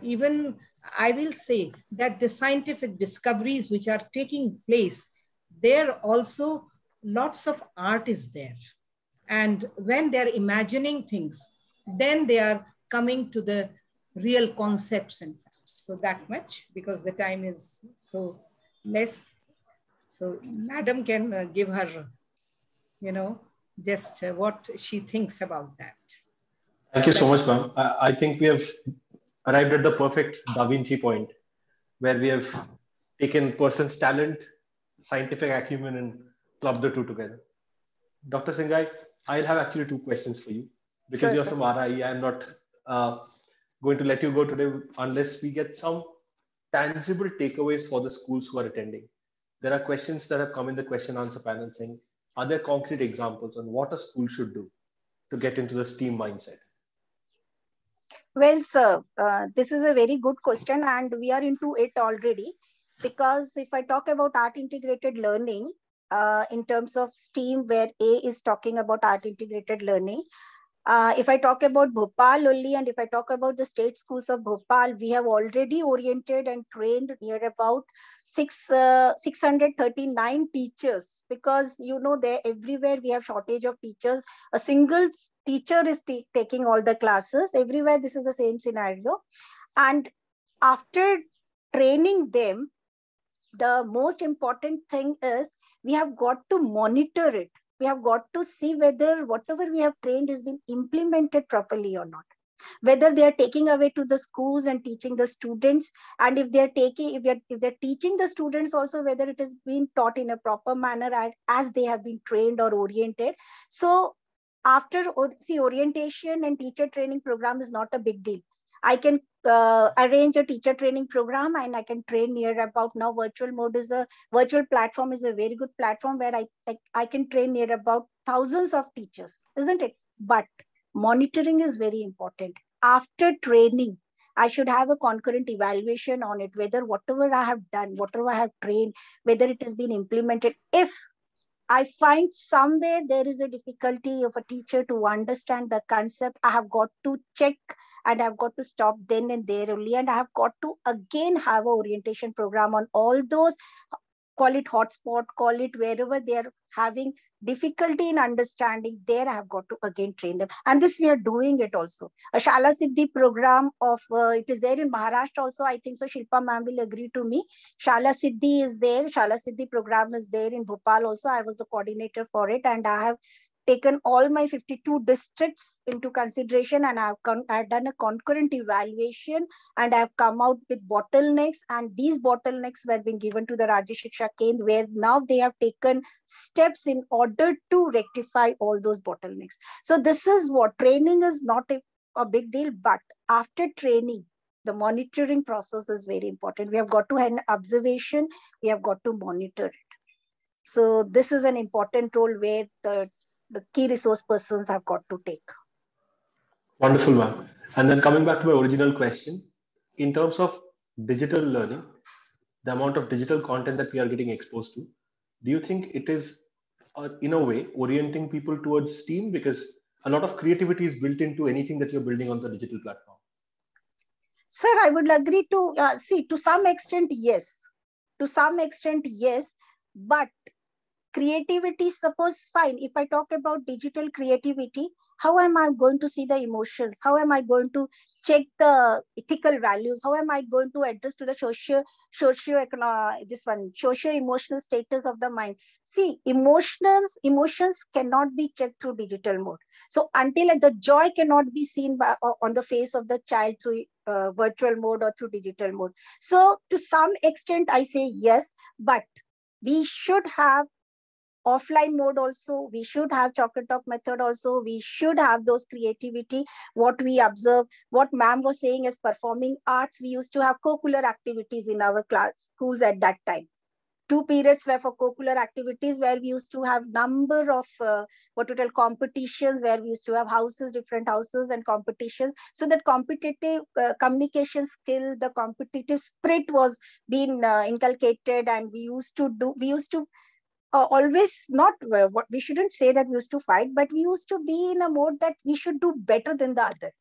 Speaker 6: even I will say that the scientific discoveries which are taking place, there also lots of art is there. And when they're imagining things, then they are coming to the real concepts and facts. So that much, because the time is so less. So Madam can give her, just what she thinks about that.
Speaker 1: Thank you so much, ma'am. I think we have arrived at the perfect Da Vinci point, where we have taken person's talent, scientific acumen, and clubbed the two together. Dr. Singhai, I'll have actually two questions for you. Because you're from RI, I'm not going to let you go today unless we get some tangible takeaways for the schools who are attending. There are questions that have come in the question answer panel saying, are there concrete examples on what a school should do to get into the STEAM mindset?
Speaker 5: Well, sir, this is a very good question and we are into it already, because if I talk about art integrated learning in terms of STEAM, where A is talking about art integrated learning, if I talk about Bhopal only, and if I talk about the state schools of Bhopal, we have already oriented and trained near about 639 teachers, because there everywhere we have shortage of teachers. A single teacher is taking all the classes everywhere. This is the same scenario. And after training them, the most important thing is we have got to monitor it. We have got to see whether whatever we have trained has been implemented properly or not. Whether they are taking away to the schools and teaching the students, and if they're teaching the students also, whether it has been taught in a proper manner as they have been trained or oriented. So after orientation and teacher training program is not a big deal. I can arrange a teacher training program and I can train near about, now virtual platform is a very good platform where I can train near about thousands of teachers, isn't it? But monitoring is very important. After training, I should have a concurrent evaluation on it, whether whatever I have done, whatever I have trained, whether it has been implemented. If I find somewhere there is a difficulty of a teacher to understand the concept, I have got to check and I've got to stop then and there only. And I have got to again have an orientation program on all those, call it hotspot, call it wherever they are having difficulty in understanding, there I have got to again train them. And this we are doing it also. A Shala Siddhi program of, it is there in Maharashtra also, I think so Shilpa ma'am will agree to me. Shala Siddhi is there, Shala Siddhi program is there in Bhopal also. I was the coordinator for it and I have taken all my 52 districts into consideration and I've done a concurrent evaluation and I've come out with bottlenecks, and these bottlenecks were being given to the Rajya Shiksha Kendra, where now they have taken steps in order to rectify all those bottlenecks. So this is what training is not a big deal, but after training, The monitoring process is very important. We have got to have an observation. We have got to monitor it. So this is an important role where the key resource persons have got to take.
Speaker 1: Wonderful, ma'am. And then coming back to my original question, in terms of digital learning, the amount of digital content that we are getting exposed to, do you think it is, in a way, orienting people towards STEAM? Because a lot of creativity is built into anything that you're building on the digital platform.
Speaker 5: Sir, I would agree to, see, to some extent, yes. To some extent, yes. But creativity, suppose, fine, if I talk about digital creativity, how am I going to see the emotions? How am I going to check the ethical values? How am I going to address to the socio-emotional status of the mind? See, emotions cannot be checked through digital mode. So until the joy cannot be seen on the face of the child through virtual mode or through digital mode. So to some extent, I say yes, but we should have offline mode also. We should have chalk and talk method also. We should have those creativity, what we observe, what ma'am was saying as performing arts. We used to have co-curricular activities in our schools at that time. 2 periods were for co-curricular activities, where we used to have number of what we call competitions, where we used to have different houses and competitions. So that competitive communication skill, the competitive spirit was being inculcated, and we used to always, not what we shouldn't say that we used to fight, but we used to be in a mode that we should do better than the other.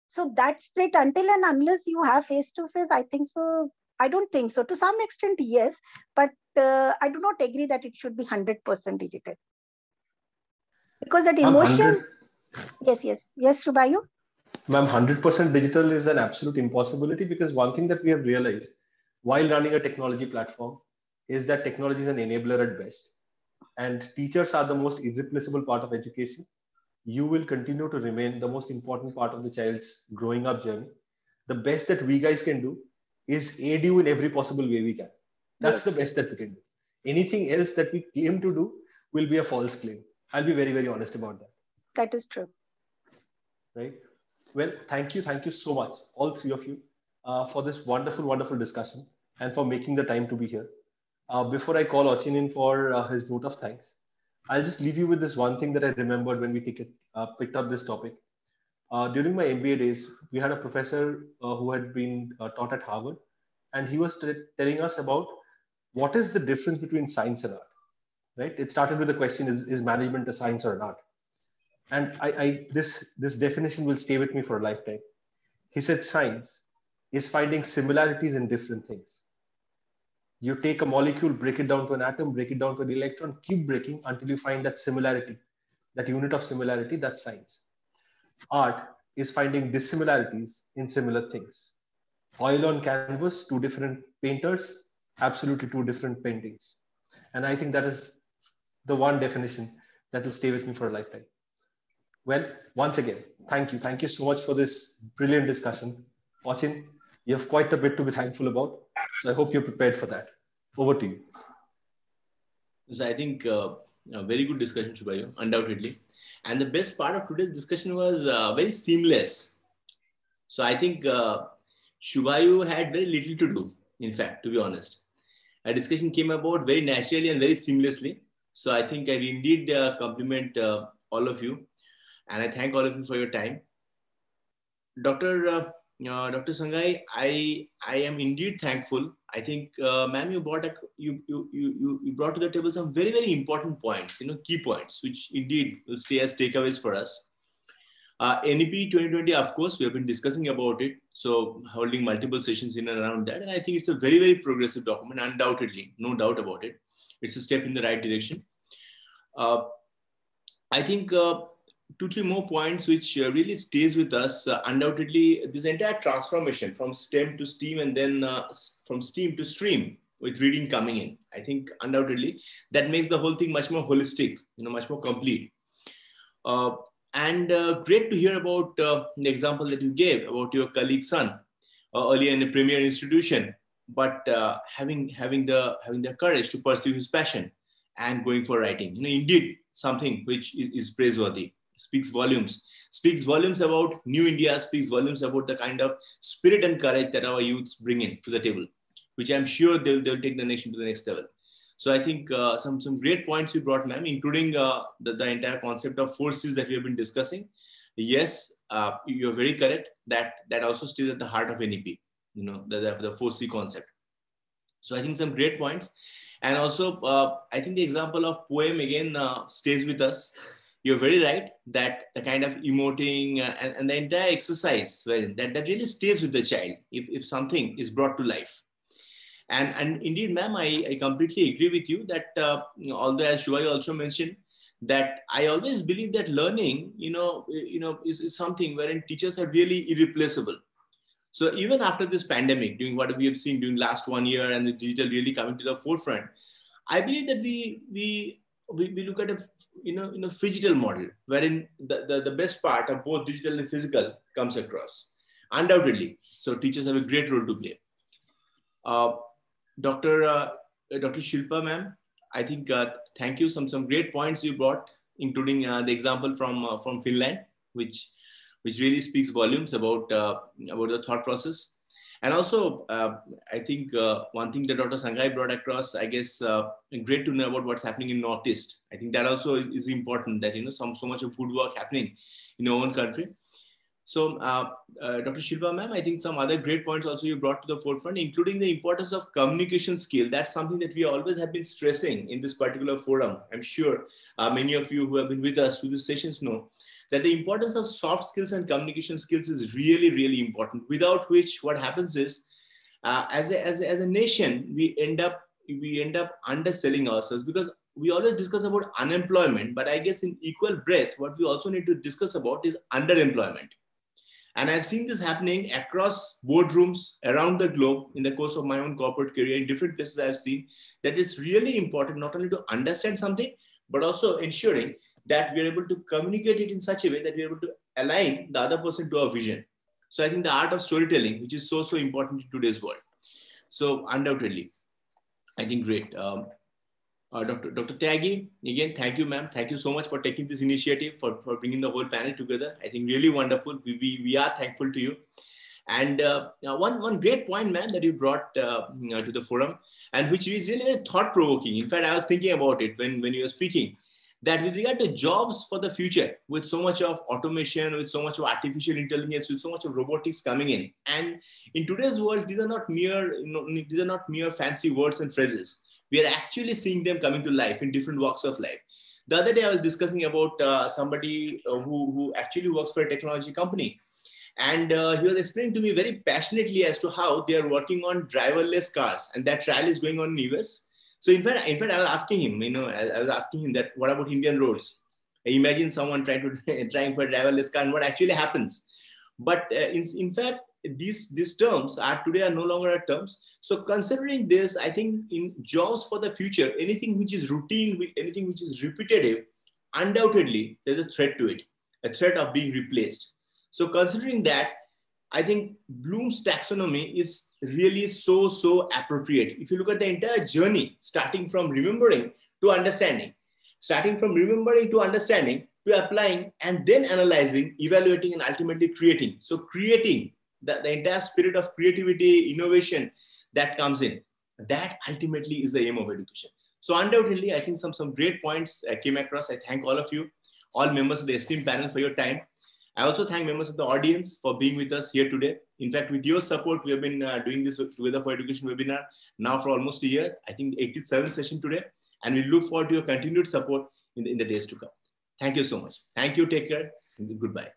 Speaker 5: So that spirit, until and unless you have face-to-face, I think so. I don't think so. To some extent, yes, but I do not agree that it should be 100% digital. Because that emotions. Yes, Shubhayu?
Speaker 1: Ma'am, 100% digital is an absolute impossibility, because one thing that we have realized while running a technology platform is that technology is an enabler at best, and teachers are the most irreplaceable part of education. You will continue to remain the most important part of the child's growing up journey. The best that we guys can do is aid you in every possible way we can. That's the best that we can do. Anything else that we claim to do will be a false claim. I'll be very, very honest about that.
Speaker 5: That is true.
Speaker 1: Right. Well, thank you so much, all three of you, for this wonderful, wonderful discussion, and for making the time to be here. Before I call Achin in for his vote of thanks, I'll just leave you with this one thing that I remembered when we picked up this topic. During my MBA days, we had a professor who had been taught at Harvard, and he was telling us about what is the difference between science and art. Right? It started with the question: is management a science or an art? And this definition will stay with me for a lifetime. He said science is finding similarities in different things. You take a molecule, break it down to an atom, break it down to an electron, keep breaking until you find that similarity, that unit of similarity. That's science. Art is finding dissimilarities in similar things. Oil on canvas, 2 different painters, absolutely 2 different paintings. And I think that is the one definition that will stay with me for a lifetime. Well, once again, thank you. Thank you so much for this brilliant discussion. Achin, you have quite a bit to be thankful about. So I hope you're prepared for that. Over to you.
Speaker 3: So I think a very good discussion, Shubhayu, undoubtedly. And the best part of today's discussion was very seamless. So I think Shubhayu had very little to do, in fact, to be honest. Our discussion came about very naturally and very seamlessly. So I think I indeed compliment all of you. And I thank all of you for your time. Dr. Sanghai, I am indeed thankful. I think, ma'am, you brought to the table some very, very important points, key points, which indeed will stay as takeaways for us. NEP 2020, of course, we have been discussing about it. So holding multiple sessions in and around that. And I think it's a very, very progressive document, undoubtedly, no doubt about it. It's a step in the right direction. I think 2-3 more points which really stays with us. Undoubtedly, this entire transformation from STEM to STEAM, and then from STEAM to STREAM, with reading coming in. I think undoubtedly that makes the whole thing much more holistic, much more complete. And great to hear about the example that you gave about your colleague's son earlier in a premier institution, but having the courage to pursue his passion and going for writing. Indeed, something which is praiseworthy. speaks volumes. Speaks volumes about New India, speaks volumes about the kind of spirit and courage that our youths bring in to the table, which I'm sure they'll take the nation to the next level. So I think some great points you brought, ma'am, including the entire concept of 4 Cs that we have been discussing. Yes, you're very correct. That also stays at the heart of NEP, you know, the 4C concept. So I think some great points. And also, I think the example of poem again stays with us. You're very right that the kind of emoting and the entire exercise, well, that really stays with the child if something is brought to life. And indeed, ma'am, I completely agree with you that although as Shubhayu also mentioned, that I always believe that learning, is something wherein teachers are really irreplaceable. So even after this pandemic, doing what we have seen during last 1 year and the digital really coming to the forefront, I believe that we look at a phygital model wherein the best part of both digital and physical comes across, undoubtedly. So teachers have a great role to play. Dr. Shilpa, ma'am, I think thank you. Some great points you brought, including the example from Finland, which really speaks volumes about the thought process. And also, I think one thing that Dr. Sanghai brought across, I guess, great to know about what's happening in Northeast. I think that also is important, that so much of good work happening in our own country. So, Dr. Shilpa, ma'am, I think some other great points also you brought to the forefront, including the importance of communication skill. That's something that we always have been stressing in this particular forum. I'm sure many of you who have been with us through these sessions know that the importance of soft skills and communication skills is really, really important. Without which, what happens is, as a nation, we end up underselling ourselves, because we always discuss about unemployment, but I guess in equal breath, what we also need to discuss about is underemployment. And I've seen this happening across boardrooms around the globe in the course of my own corporate career. In different places, I've seen that it's really important not only to understand something, but also ensuring that we're able to communicate it in such a way that we're able to align the other person to our vision. So I think the art of storytelling, which is so important in today's world. So undoubtedly, I think great. Dr. Tyagi, again, thank you, ma'am. Thank you so much for taking this initiative, for bringing the whole panel together. I think really wonderful. We are thankful to you. And one great point, man, that you brought to the forum, and which is really very thought-provoking. In fact, I was thinking about it when you were speaking, that with regard to jobs for the future, with so much of automation, with so much of artificial intelligence, with so much of robotics coming in, and in today's world, these are not mere fancy words and phrases. We are actually seeing them coming to life in different walks of life. The other day, I was discussing about somebody who actually works for a technology company. And he was explaining to me very passionately as to how they are working on driverless cars. And that trial is going on in the US. So in fact, I was asking him, that what about Indian roads? Imagine someone trying for a driverless car and what actually happens. But in fact, these terms are no longer terms. So considering this, I think in jobs for the future, anything which is routine, anything which is repetitive, undoubtedly there's a threat to it, a threat of being replaced. So considering that, I think Bloom's taxonomy is really so appropriate. If you look at the entire journey, starting from remembering to understanding, to applying, and then analyzing, evaluating, and ultimately creating. So creating, the entire spirit of creativity, innovation that comes in, that ultimately is the aim of education. So undoubtedly, I think some great points came across. I thank all of you, all members of the esteemed panel, for your time. I also thank members of the audience for being with us here today. In fact, with your support, we have been doing this Together for Education webinar now for almost a year. I think the 87th session today. And we look forward to your continued support in the days to come. Thank you so much. Thank you. Take care. And goodbye.